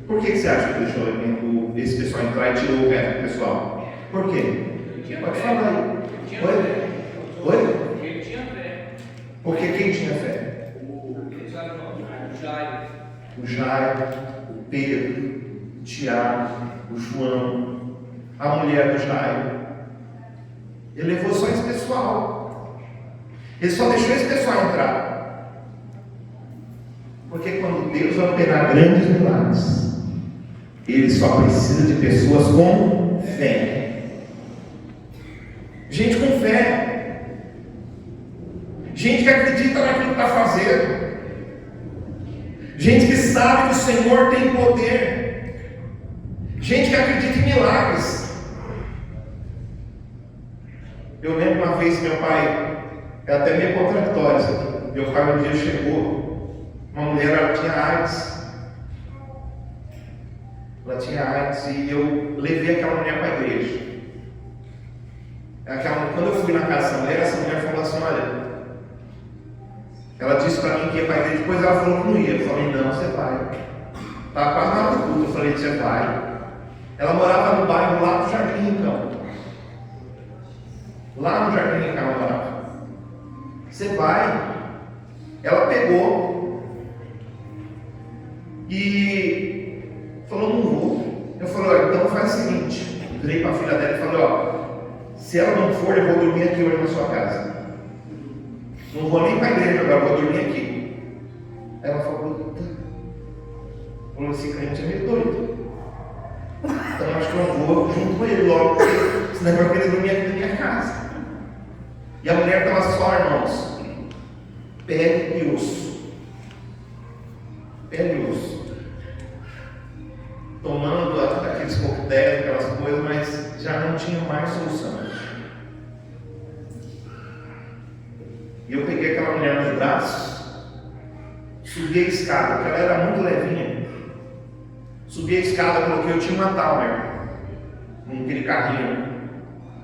Speaker 1: Por que você acha que deixou esse pessoal entrar e tirou o resto do pessoal? Por quê? Pode falar aí. Oi? Oi?
Speaker 3: Porque tinha fé.
Speaker 1: Porque quem tinha fé? o Jairo, o Pedro, o Tiago, o João, a mulher do Jairo. Ele levou só esse pessoal. Ele só deixou esse pessoal entrar. Porque quando Deus vai operar grandes milagres, Ele só precisa de pessoas com fé. Gente com fé. Gente que acredita naquilo que está fazendo. Gente que sabe que o Senhor tem poder. Gente que acredita em milagres. Eu lembro uma vez que meu pai, é até meio contraditório isso aqui. Meu pai um dia chegou, uma mulher, ela tinha AIDS. Ela tinha AIDS e eu levei aquela mulher para a igreja. Quando eu fui na casa dessa mulher, essa mulher falou assim: olha, ela disse para mim que ia para a igreja, depois ela falou que não ia. Eu falei: não, você vai. Estava quase na hora do culto, eu falei: você vai. Ela morava no bairro lá do Jardim Rincão. Lá no Jardim Rincão ela morava. Você vai. Ela pegou e falou: não vou. Eu falei: olha, então faz o seguinte. Virei para a filha dela e falei: ó, se ela não for, eu vou dormir aqui hoje na sua casa. Não vou nem para a igreja agora, vou dormir aqui. Ela falou: esse crente é meio doido. Então acho que eu vou junto com ele logo, porque senão eu vou querer dormir aqui na minha casa. E a mulher estava só, irmãos, pele e osso. Pele e osso. Tomando aqueles coquetéis, aquelas coisas, mas já não tinha mais solução. E eu peguei aquela mulher nos braços, subi a escada, porque ela era muito levinha. Subi a escada, coloquei, eu tinha uma Tauber, aquele carrinho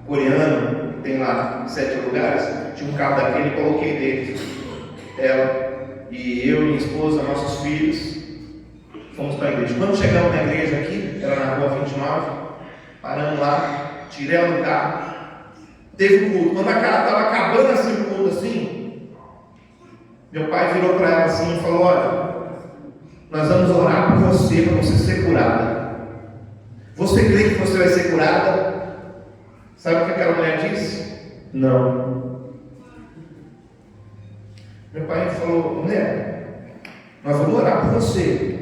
Speaker 1: coreano, tem lá 7 lugares, tinha um carro daquele, coloquei dentro. Ela e eu, minha esposa, nossos filhos, fomos para a igreja. Quando chegamos na igreja aqui, era na rua 29, paramos lá, tirei ela do carro, teve um culto. Quando a cara estava acabando assim o culto assim, meu pai virou para ela assim e falou: olha, nós vamos orar por você, para você ser curada. Você crê que você vai ser curada? Sabe o que aquela mulher disse? Não. Meu pai falou: mulher, nós vamos orar por você.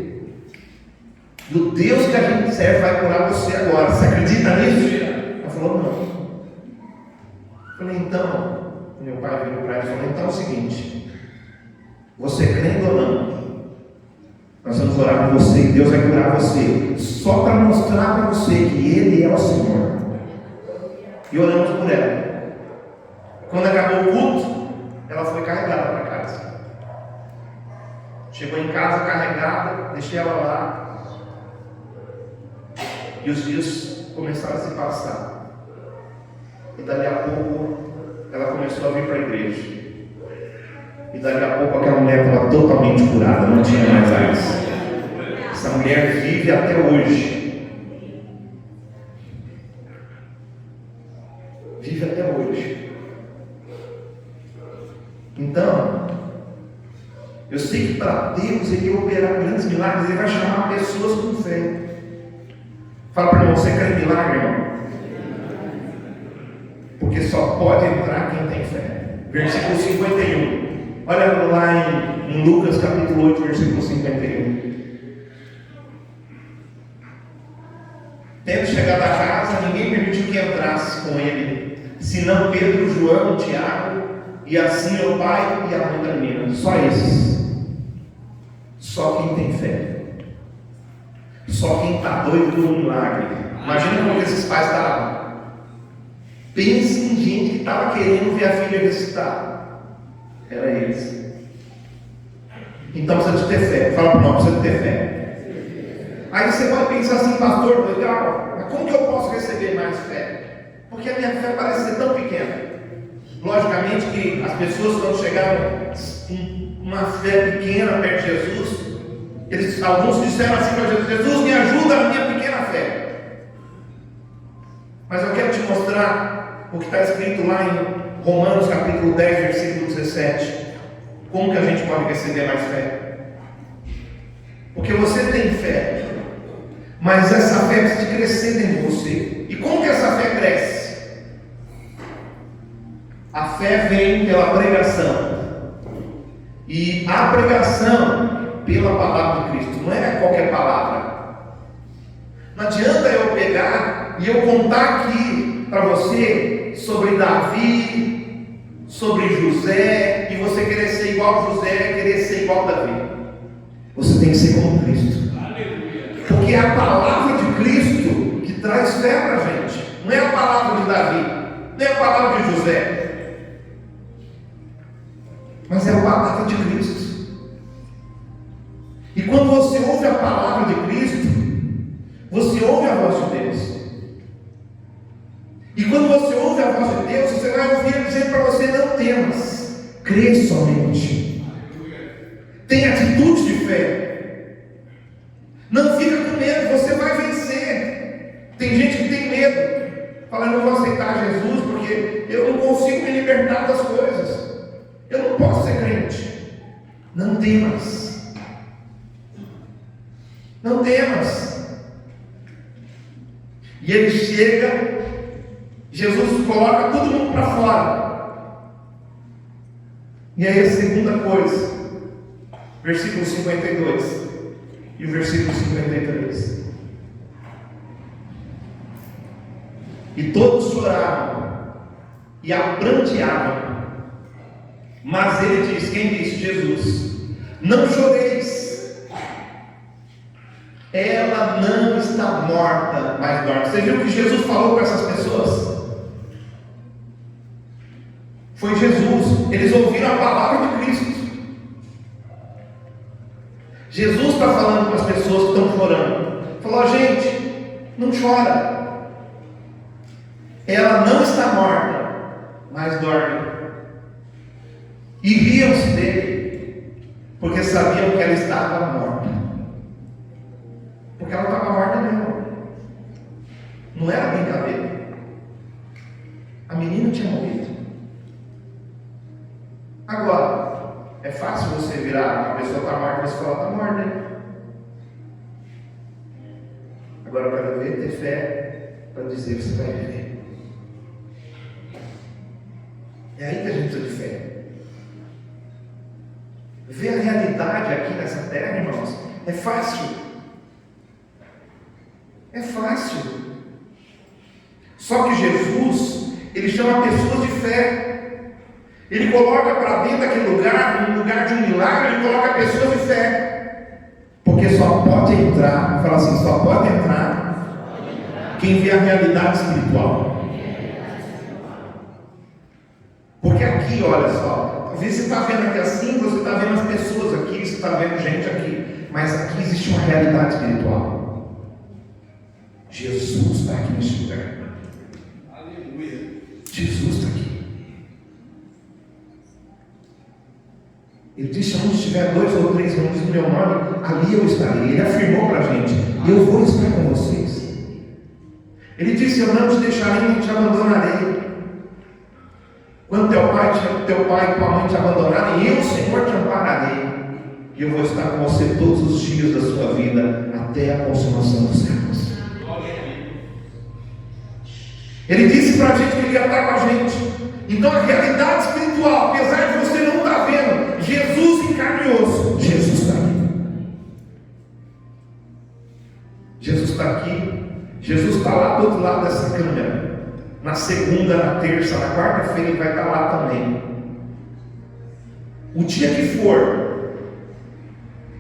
Speaker 1: E o Deus que a gente serve vai curar você agora. Você acredita nisso? Ela falou: não. Eu falei: então, meu pai virou para ela e falou: então é o seguinte, você crendo ou não, nós vamos orar por você e Deus vai curar você, só para mostrar para você que Ele é o Senhor. E oramos por ela. Quando acabou o culto, ela foi carregada para casa. Chegou em casa carregada, deixei ela lá. E os dias começaram a se passar. E dali a pouco ela começou a vir para a igreja. E dali a pouco aquela mulher estava totalmente curada, não tinha mais AIDS. Essa mulher vive até hoje. Vive até hoje. Então, eu sei que para Deus Ele operar grandes milagres, Ele vai chamar pessoas com fé. Fala para o irmão: você crê em milagre, irmão? Porque só pode entrar quem tem fé. Versículo 51. Olha lá em Lucas capítulo 8, versículo 51. Tendo chegado a casa, ninguém permitiu que entrasse com ele, senão Pedro, João, Tiago, e assim o pai e a mãe da menina. Só esses. Só quem tem fé. Só quem está doido por um milagre. Imagina como esses pais estavam. Pense em gente que estava querendo ver a filha ressuscitar. Era eles. Então precisa de ter fé. Fala para o irmão: precisa de ter fé. Aí você pode pensar assim: pastor, legal, mas como que eu posso receber mais fé? Porque a minha fé parece ser tão pequena. Logicamente que as pessoas, quando chegaram com uma fé pequena perto de Jesus, alguns disseram assim para Jesus: Jesus, me ajuda na minha pequena fé. Mas eu quero te mostrar o que está escrito lá em Romanos capítulo 10, versículo 17. Como que a gente pode receber mais fé? Porque você tem fé, mas essa fé precisa crescer dentro de você. E como que essa fé cresce? A fé vem pela pregação. E a pregação pela palavra de Cristo. Não é qualquer palavra. Não adianta eu pegar e eu contar aqui para você sobre Davi, sobre José, e você querer ser igual a José, querer ser igual a Davi. Você tem que ser como Cristo. Porque é a palavra de Cristo que traz fé para a gente. Não é a palavra de Davi, não é a palavra de José, mas é a palavra de Cristo. E quando você ouve a palavra de Cristo, você ouve a voz de Deus. E quando você ouve a voz de Deus, você vai ouvir ele dizer para você: não temas, crê somente. Tem atitude de fé. Não fica com medo, você vai vencer. Tem gente que tem medo, fala: eu não vou aceitar Jesus porque eu não consigo me libertar das coisas, eu não posso ser crente. Não temas, não temas. E ele chega, Jesus coloca todo mundo para fora. E aí a segunda coisa, versículo 52 e o versículo 53. E todos choravam e pranteavam. Mas ele diz, quem disse? Jesus: não choreis. Ela não está morta, mas dorme. Você viu o que Jesus falou com essas pessoas? Foi Jesus. Eles ouviram a palavra de Cristo. Jesus está falando com as pessoas que estão chorando. Falou: gente, não chora. Ela não está morta, mas dorme. E riam-se dele, porque sabiam que ela estava morta. Porque ela estava morta mesmo. Não era brincadeira. A menina tinha morrido. Agora, é fácil você virar, a pessoa está morta, você fala: está morta, hein? Agora eu quero ver, ter fé para dizer que você vai viver. É aí que a gente precisa de fé. Ver a realidade aqui nessa terra, irmãos, é fácil. É fácil. Só que Jesus, ele chama pessoas de fé. Ele coloca para dentro daquele lugar, um lugar de um milagre, ele coloca pessoas de fé. Porque só pode entrar, fala assim, só pode entrar quem vê a realidade espiritual. Porque aqui, olha só, talvez você está vendo aqui assim, você está vendo as pessoas aqui, você está vendo gente aqui, mas aqui existe uma realidade espiritual. Jesus está aqui neste lugar. Aleluia. Jesus está aqui. Ele disse: onde estiver 2 ou 3 reunidos no meu nome, ali eu estarei. Ele afirmou para a gente: eu vou estar com vocês. Ele disse: eu não te deixarei nem te abandonarei. Quando teu pai e tua mãe te abandonarem, eu, Senhor, te ampararei. E eu vou estar com você todos os dias da sua vida, até a consumação dos séculos. Ele disse para a gente que ele ia estar com a gente. Então a realidade espiritual, apesar de você não estar vendo Jesus em carne e osso, Jesus está aqui. Jesus está aqui. Jesus está lá do outro lado dessa câmera. Na segunda, na terça, na quarta-feira ele vai estar lá também. O dia que for,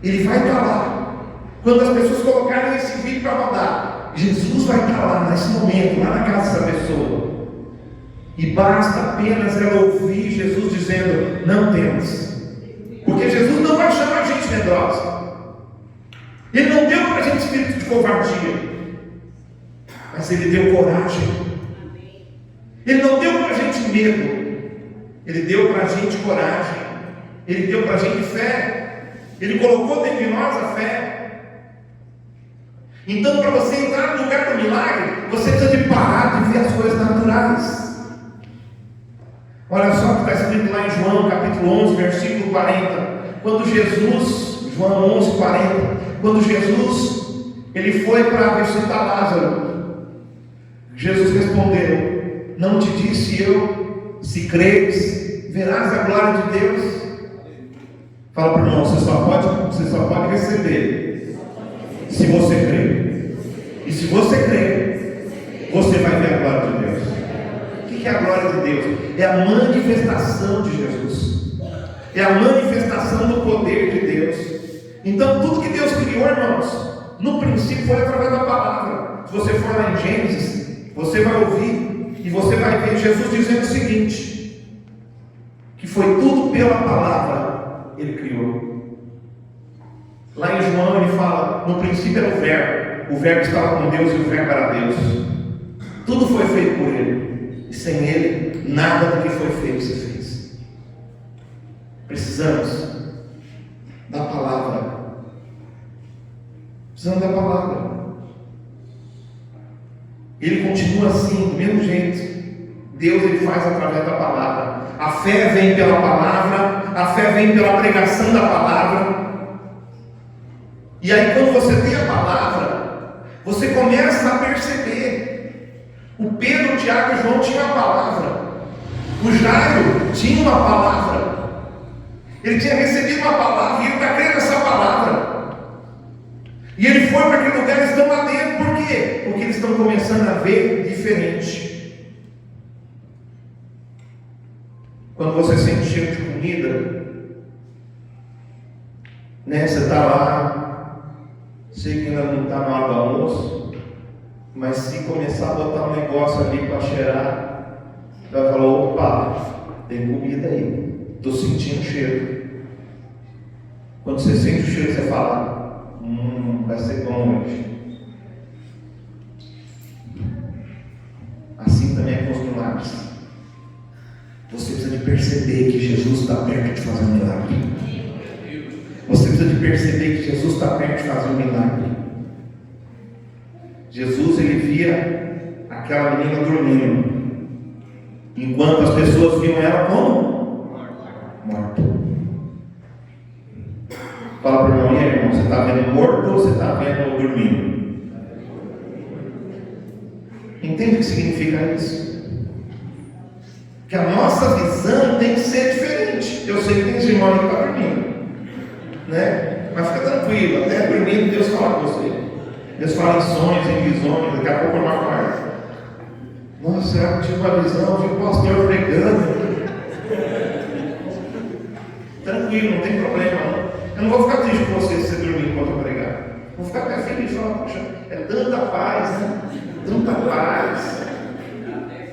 Speaker 1: ele vai estar lá. Quando as pessoas colocarem esse vídeo para rodar, Jesus vai estar lá nesse momento, lá na casa dessa pessoa. E basta apenas ela ouvir Jesus dizendo: não temas. Porque Jesus não vai chamar a gente medrosa. Ele não deu para a gente espírito de covardia, mas ele deu coragem. Ele não deu para a gente medo, ele deu para a gente coragem. Ele deu para a gente fé. Ele colocou dentro de nós a fé. Então, para você entrar no lugar do milagre, você precisa de parar de ver as coisas naturais. Olha só o que está escrito lá em João capítulo 11, versículo 40. Quando Jesus, João 11:40, quando Jesus ele foi para ressuscitar Lázaro, Jesus respondeu: não te disse eu, se creres, verás a glória de Deus? Fala para o irmão, você só pode receber se você crer. E se você crer, você vai ver a glória de Deus. O que é a glória de Deus? É a manifestação de Jesus, é a manifestação do poder de Deus. Então tudo que Deus criou, irmãos, no princípio foi através da palavra. Se você for lá em Gênesis, você vai ouvir e você vai ver Jesus dizendo o seguinte: que foi tudo pela palavra Ele criou. Lá em João ele fala: no princípio era o verbo estava com Deus e o verbo era Deus. Tudo foi feito por Ele, e sem Ele nada do que foi feito se fez. Precisamos da palavra. Precisamos da palavra. Ele continua assim, do mesmo jeito. Deus ele faz através da palavra. A fé vem pela palavra, a fé vem pela pregação da palavra. E aí quando você tem a palavra, você começa a perceber. O Pedro, o Tiago e o João tinham a palavra. O Jairo tinha uma palavra. Ele tinha recebido uma palavra e ele está crendo nessa palavra. E ele foi para aquele lugar, eles estão lá dentro. Por quê? Porque eles estão começando a ver diferente. Quando você sente cheiro de comida, né? Você está lá, sei que ainda não está na hora do almoço, mas se começar a botar um negócio ali para cheirar, vai falar: opa, tem comida aí, estou sentindo cheiro. Quando você sente o cheiro, você fala: vai ser bom hoje. Assim também é com os milagres. Você precisa de perceber que Jesus está perto de fazer um milagre. Você precisa de perceber que Jesus está perto de fazer um milagre. Jesus ele via aquela menina dormindo, enquanto as pessoas viam ela como? Morta. Fala para o irmão: e aí, irmão, você está vendo morto ou você está vendo dormindo? Entende o que significa isso? Que a nossa visão tem que ser diferente. Eu sei que tem gente irmão que está dormindo, né? Mas fica tranquilo, até dormindo Deus fala com você. Deus fala em sonhos, em visões. Daqui a pouco eu não acordo. Nossa, será que eu tive uma visão de um pastor pregando? Tranquilo, não tem problema não. Eu não vou ficar triste com você se você dormir enquanto eu pregar. Vou ficar até feliz e falar: poxa, é tanta paz, né? Tanta paz.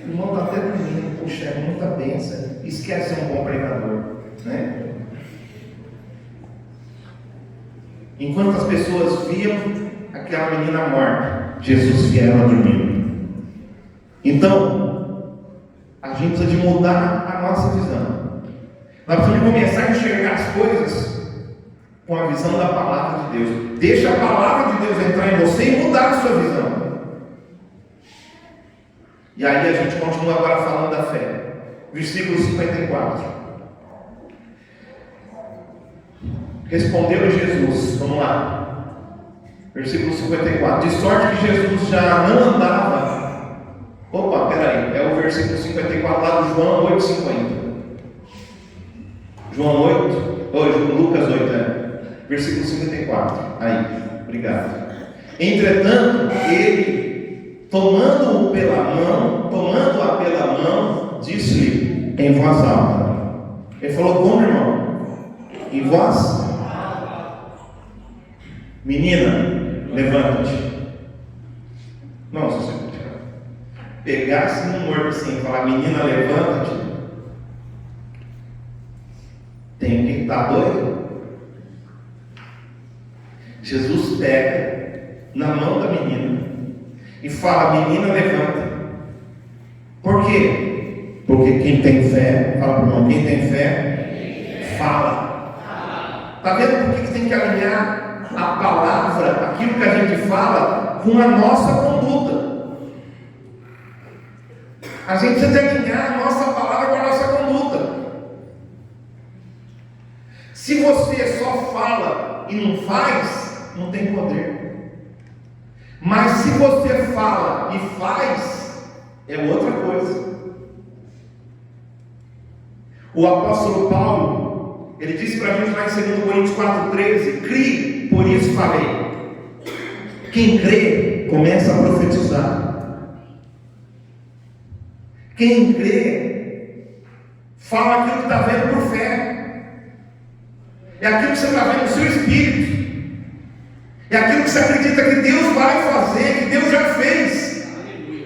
Speaker 1: O irmão está até dormindo, poxa, é muita bênção. Esquece ser um bom pregador, né? Enquanto as pessoas viam aquela menina morta, Jesus via ela dormindo. Então, a gente precisa de mudar a nossa visão. Nós precisamos começar a enxergar as coisas com a visão da palavra de Deus. Deixa a palavra de Deus entrar em você e mudar a sua visão. E aí a gente continua agora falando da fé. Versículo 54. Respondeu Jesus, vamos lá. Versículo 54. De sorte que Jesus já não andava. Opa, peraí, é o versículo 54 lá do João 8,50. João 8, hoje Lucas 8, versículo 54. Aí, obrigado. Entretanto, ele, tomando-a pela mão, disse-lhe em voz alta. Ele falou: como, irmão? Em voz? Menina, levanta-te. Não, se você pegasse no morto assim e falar: menina, levanta-te, tem que estar doido. Jesus pega na mão da menina e fala: menina, levanta. Por quê? Porque quem tem fé, fala para o irmão, quem tem fé, fala. Está vendo por que tem que alinhar a palavra, aquilo que a gente fala, com a nossa conduta? A gente precisa alinhar a nossa palavra com a nossa conduta. Se você só fala e não faz, não tem poder. Mas se você fala e faz, é outra coisa. O apóstolo Paulo, ele disse para a gente lá em 2 Coríntios 4,13: crie, por isso falei. Quem crê, começa a profetizar. Quem crê, fala aquilo que está vendo por fé. É aquilo que você está vendo no seu espírito. É aquilo que você acredita que Deus vai fazer, que Deus já fez.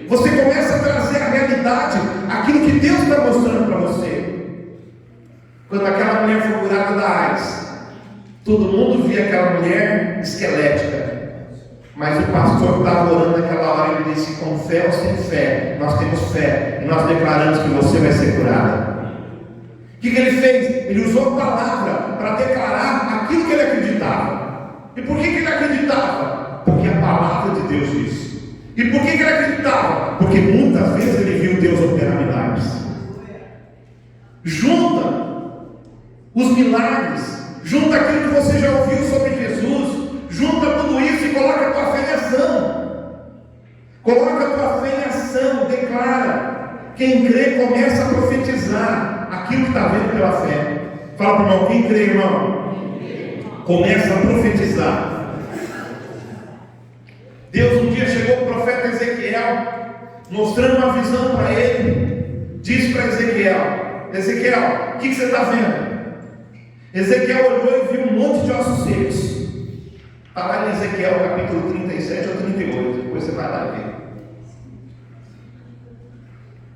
Speaker 1: Você começa a trazer a realidade, aquilo que Deus está mostrando para você. Quando aquela mulher foi curada da AIDS, todo mundo via aquela mulher esquelética. Mas o pastor que estava orando naquela hora, ele disse: com fé ou sem fé, nós temos fé, e nós declaramos que você vai ser curada. O que ele fez? Ele usou a palavra para declarar aquilo que ele acreditava. E por que ele acreditava? Porque a palavra de Deus disse. E por que ele acreditava? Porque muitas vezes ele viu Deus operar milagres. Junta os milagres, junta aquilo que você já ouviu sobre Jesus, junta tudo isso e coloca a tua fé em ação. Coloca a tua fé em ação, declara. Quem crê começa a profetizar aquilo que está vendo pela fé. Fala para o irmão: quem crê, irmão, começa a profetizar. Deus um dia chegou para o profeta Ezequiel, mostrando uma visão para ele. Disse para Ezequiel: Ezequiel, o que você está vendo? Ezequiel olhou e viu um monte de ossos secos. Está lá em Ezequiel capítulo 37 ou 38. Depois você vai lá ver.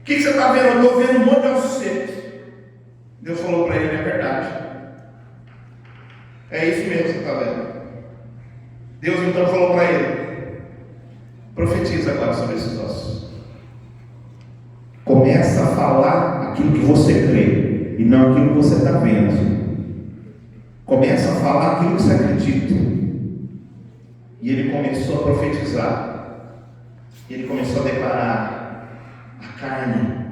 Speaker 1: O que você está vendo? Eu estou vendo um monte de ossos secos. Deus falou para ele: é verdade. É isso mesmo que você está vendo. Deus então falou para ele: profetiza agora sobre esses ossos. Começa a falar aquilo que você crê e não aquilo que você está vendo. Começa a falar aquilo que você acredita. E ele começou a profetizar. Ele começou a declarar a carne.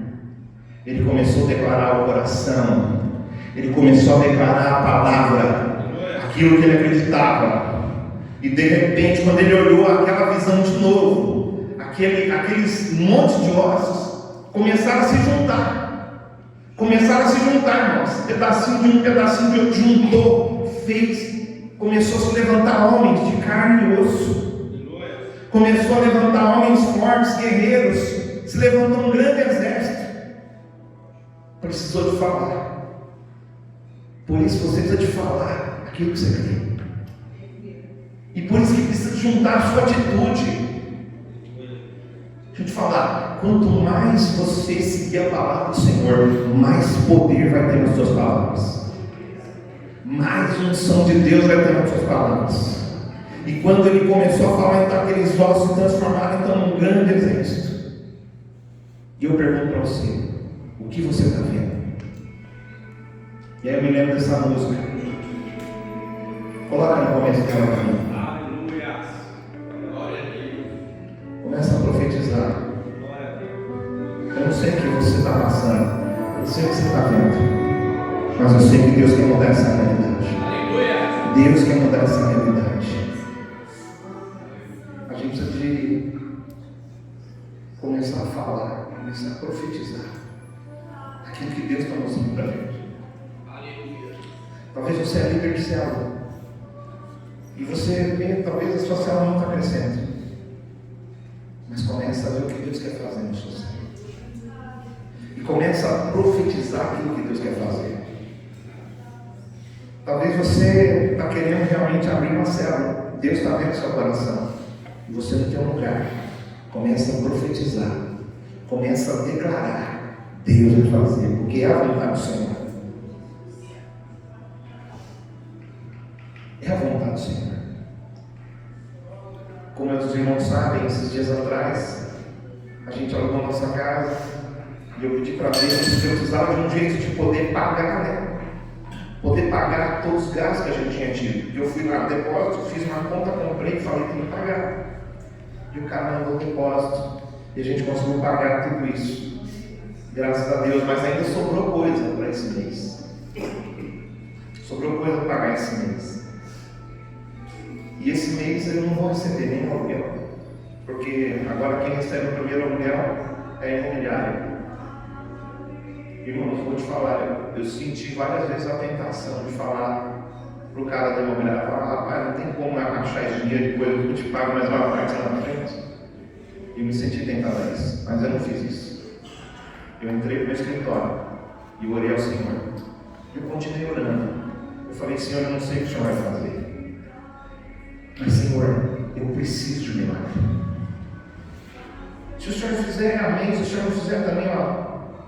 Speaker 1: Ele começou a declarar o coração. Ele começou a declarar a palavra, aquilo que ele acreditava. E de repente, quando ele olhou aquela visão de novo, aqueles montes de ossos começaram a se juntar. Começaram a se juntar, irmãos. Pedacinho de um, pedacinho de outro. Juntou, fez. Começou a se levantar homens de carne e osso. Começou a levantar homens fortes, guerreiros. Se levantou um grande exército. Precisou de falar. Por isso você precisa de falar aquilo que você crê. E por isso que precisa juntar a sua atitude. Deixa eu te falar, quanto mais você seguir a palavra do Senhor, mais poder vai ter nas suas palavras. Mais unção de Deus vai ter nas suas palavras. E quando ele começou a falar, então aqueles ossos se transformaram então num grande exército. E eu pergunto para você: o que você está vendo? E aí eu me lembro dessa música. Coloca no começo dela para mim.
Speaker 3: Aleluia. Glória a Deus.
Speaker 1: Começa a profetizar.
Speaker 3: Glória a Deus.
Speaker 1: Eu não sei o que você está passando, eu não sei o que você está vendo, mas eu sei que Deus quer mudar essa realidade.
Speaker 3: Aleluia.
Speaker 1: Deus quer mudar essa realidade. A gente precisa de começar a falar, começar a profetizar aquilo que Deus está mostrando para a gente.
Speaker 3: Aleluia.
Speaker 1: Talvez você é líder de célula e você vê, talvez a sua célula não está crescendo, mas começa a ver o que Deus quer fazer na sua célula e começa a profetizar aquilo que Deus quer fazer. Talvez você está querendo realmente abrir uma célula, Deus está vendo o seu coração e você não tem um lugar. Começa a profetizar, começa a declarar: Deus vai fazer, porque é a vontade do Senhor. É a vontade do Senhor. Como os irmãos sabem, esses dias atrás, a gente alugou a nossa casa e eu pedi para Deus que eu precisava de um jeito de poder pagar, né? Poder pagar todos os gastos que a gente tinha tido. E eu fui lá no depósito, fiz uma conta, comprei e falei: tem que pagar. E o cara mandou o depósito e a gente conseguiu pagar tudo isso. Graças a Deus, mas ainda sobrou coisa para esse mês. sobrou coisa para pagar esse mês. E esse mês eu não vou receber nem aluguel, porque agora quem recebe o primeiro aluguel é a imobiliária. Irmãos, vou te falar, eu senti várias vezes a tentação de falar para o cara da imobiliária, falar, rapaz, não tem como achar esse dinheiro, depois eu te pago mais uma parte lá na frente. E eu me senti tentado a isso, mas eu não fiz isso. Eu entrei no meu escritório e orei ao Senhor. Eu continuei orando. Eu falei, Senhor, eu não sei o que o Senhor vai fazer, mas Senhor, eu preciso de um milagre. Se o Senhor fizer, amém. Se o Senhor não fizer também,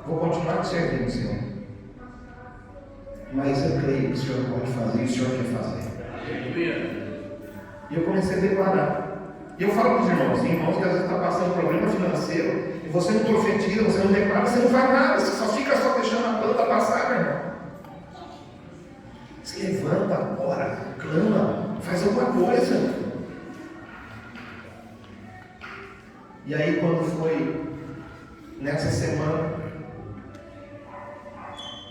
Speaker 1: vou continuar te servindo, Senhor. Mas eu creio que o Senhor pode fazer e o Senhor quer fazer. E eu comecei a declarar. E eu falo para os irmãos que às vezes está passando um problema financeiro, e você não profetiza, você não declara, você não faz nada, você só fica deixando a planta passar, meu irmão. Se levanta, ora, clama, faz alguma coisa. E aí quando foi nessa semana,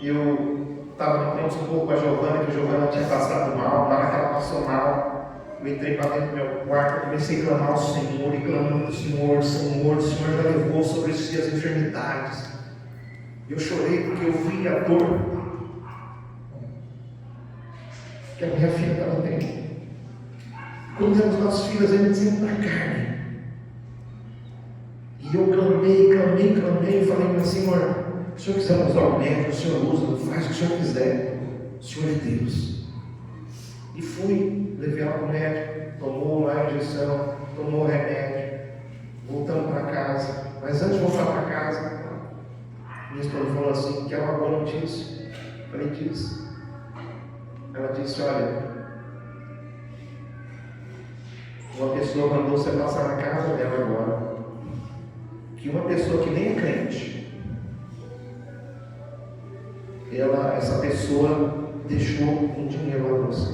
Speaker 1: eu estava no pronto-socorro com a Giovana, que a Giovana tinha passado mal. Na hora que ela passou mal, eu entrei para dentro do meu quarto, comecei a clamar ao Senhor, e clamando ao Senhor, Senhor, o Senhor já levou sobre si as enfermidades. Eu chorei porque eu vi a dor que a minha filha estava tendo. Quando temos nossos filhos, eles dizem da carne. E eu clamei, e falei para o Senhor, se o Senhor quiser usar o médico, o Senhor usa, faz o que o Senhor quiser. O Senhor é Deus. E fui, levei ela para o médico, tomou a injeção, tomou o remédio, voltamos para casa. Mas antes de voltar para casa, minha esposa falou assim, quer uma boa notícia? Eu falei, diz. Ela disse, olha, uma pessoa mandou você passar na casa dela agora, que uma pessoa que nem é crente, essa pessoa deixou um dinheiro lá para você.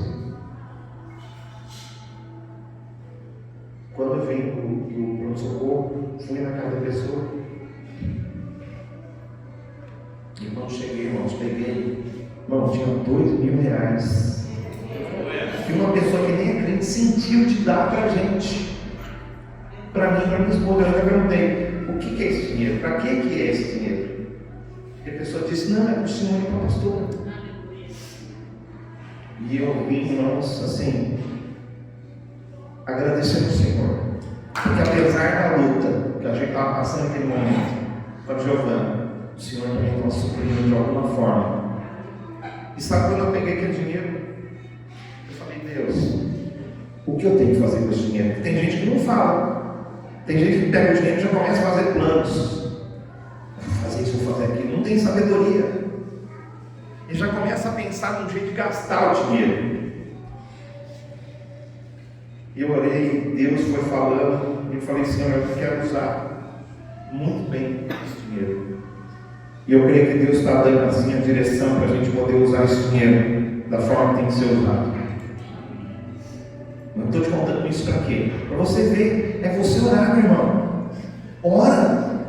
Speaker 1: Quando eu vim do pronto-socorro, fui na casa da pessoa, e quando cheguei, irmãos, peguei, tinha R$2.000, que uma pessoa que nem é crente sentiu de dar para a gente, para mim, para minha esposa. Eu ainda perguntei, o que é esse dinheiro? Para que é esse dinheiro? E a pessoa disse, não, é para o senhor e para a pastora. E eu vim, irmãos, assim, agradecendo ao Senhor, porque apesar da luta que a gente estava passando naquele momento, para Giovana, o Senhor também estava suprindo de alguma forma. E sabe quando eu peguei aquele dinheiro? Eu falei, Deus, o que eu tenho que fazer com esse dinheiro? Porque tem gente que não fala. Tem gente que pega o dinheiro e já começa a fazer planos. Vou fazer isso, vou fazer aquilo. Não tem sabedoria. E já começa a pensar num jeito de gastar o dinheiro. E eu orei, Deus foi falando, e eu falei, Senhor, eu quero usar muito bem esse dinheiro. E eu creio que Deus está dando assim a direção para a gente poder usar esse dinheiro da forma que tem que ser usado. Eu estou te contando isso para quê? Para você ver, é você orar, meu irmão. Ora,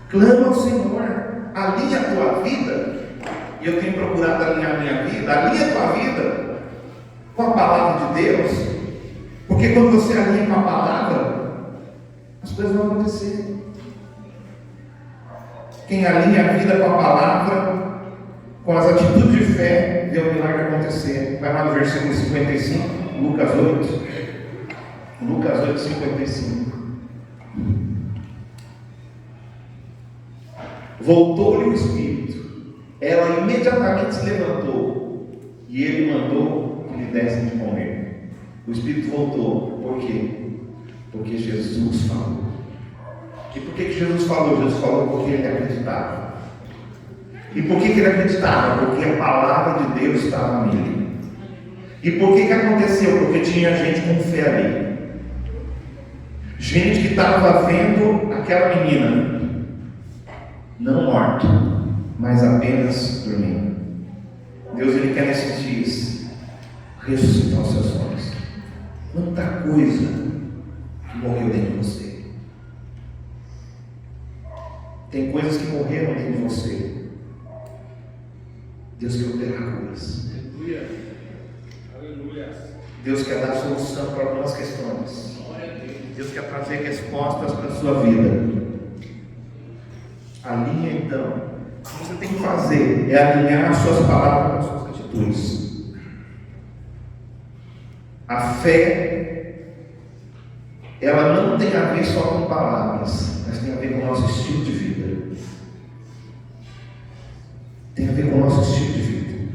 Speaker 1: clama ao Senhor, alinha a tua vida. E eu tenho procurado alinhar a minha vida, alinha a tua vida com a palavra de Deus, porque quando você alinha com a palavra, as coisas vão acontecer. Quem alinha a vida com a palavra, com as atitudes de fé, vê o milagre acontecer. Vai lá no versículo 55, Lucas 8, 55. Voltou-lhe o Espírito, ela imediatamente se levantou, e ele mandou que lhe dessem de comer. O Espírito voltou, por quê? Porque Jesus falou. E por que Jesus falou? Jesus falou porque ele acreditava. E por que ele acreditava? Porque a palavra de Deus estava nele. E por que aconteceu? Porque tinha gente com fé ali. Gente que estava vendo aquela menina, não morta, mas apenas dormindo. Deus, ele quer nesses dias ressuscitar os seus sonhos. Quanta coisa que morreu dentro de você. Tem coisas que morreram dentro de você. Deus quer operar curas.
Speaker 3: Aleluia. Aleluia.
Speaker 1: Deus quer dar solução para algumas questões.
Speaker 3: Glória a Deus.
Speaker 1: Deus quer trazer respostas para a sua vida. Alinha então. O que você tem que fazer é alinhar as suas palavras com as suas atitudes. A fé, ela não tem a ver só com palavras, mas tem a ver com o nosso estilo de vida. Tem a ver com o nosso estilo de vida.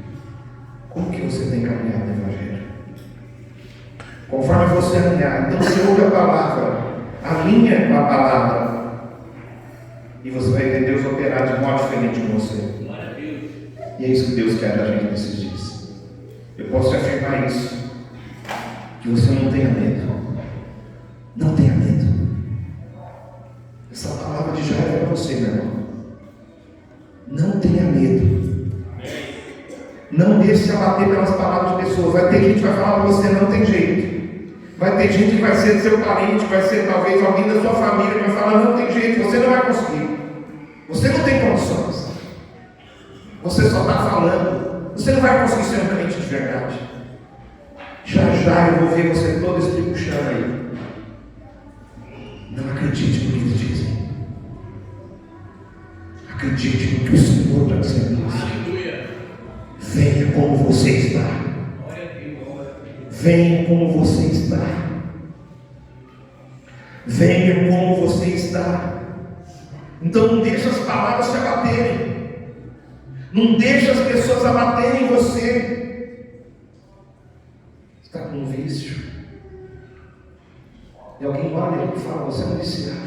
Speaker 1: Como que você tem caminhado no Evangelho? Conforme você alinhar, então você ouve a palavra, alinha com a palavra, e você vai ver Deus operar de modo diferente com você.
Speaker 3: Glória a Deus.
Speaker 1: E é isso que Deus quer da gente nesses dias. Eu posso te afirmar isso, que você não tenha medo. Não tenha medo. Essa palavra de Jair é para você, meu irmão. Não tenha medo. Não deixe se abater pelas palavras de pessoas. Vai ter gente que vai falar para você, não tem jeito. Vai ter gente que vai ser seu parente, vai ser talvez alguém da sua família que vai falar, não tem jeito, você não vai conseguir. Você não tem condições. Você só está falando. Você não vai conseguir ser um crente de verdade. Já eu vou ver você todo estribuchando aí. Não acredite no que eles dizem. Acredite no que o Senhor está dizendo.
Speaker 3: Aleluia.
Speaker 1: Venha como você está.
Speaker 3: Glória a Deus. Glória a Deus.
Speaker 1: Venha como você está. Venha como você está. Então não deixe as palavras te abaterem. Não deixe as pessoas abaterem você. Está com um vício. E alguém olha e fala, você é um viciado.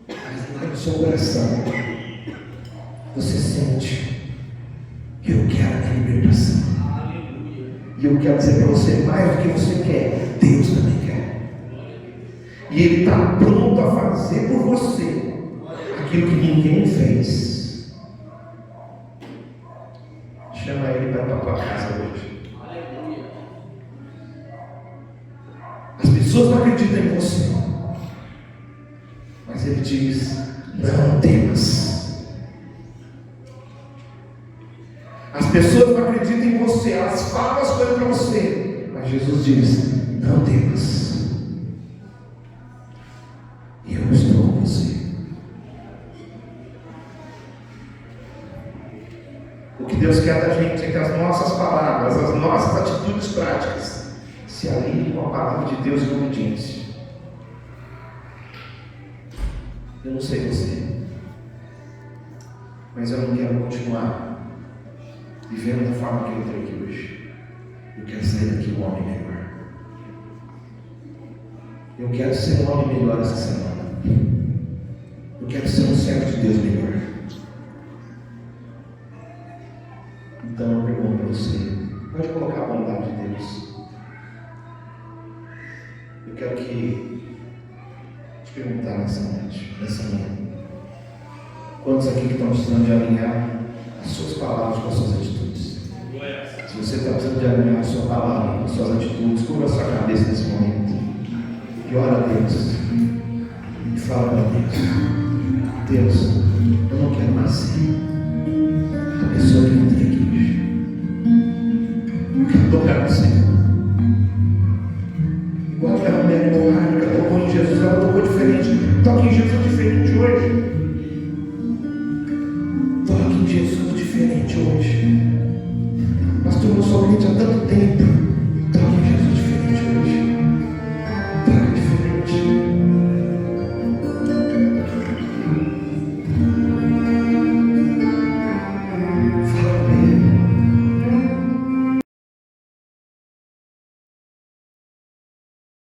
Speaker 1: Mas lá no seu coração, você sente, eu quero a libertação.
Speaker 3: Aleluia.
Speaker 1: E eu quero dizer para você, mais do que você quer, Deus também quer. E Ele está pronto a fazer por você aquilo que ninguém fez. Chama Ele para a tua casa hoje.
Speaker 3: Aleluia.
Speaker 1: As pessoas não acreditam em você, mas Ele diz, não temas. As pessoas não acreditam em você, elas falam as coisas para você, mas Jesus diz, não temas. Eu estou com você. O que Deus quer da gente é que as nossas palavras, as nossas atitudes práticas se alinhem com a palavra de Deus em obediência. Eu não sei você, mas eu não quero continuar vivendo da forma que eu estou aqui hoje. Eu quero sair daqui um homem melhor. Eu quero ser um homem melhor essa semana. Eu quero ser um servo de Deus melhor. Então eu pergunto para você, pode colocar a bondade de Deus. Eu quero te perguntar nessa noite, nessa manhã. Quantos aqui que estão precisando de alinhar as suas palavras com as suas atitudes? Se você está precisando de alinhar a sua palavra com as suas atitudes, cubra a sua cabeça nesse momento. E ora a Deus. E fala para Deus. Deus, eu não quero mais ser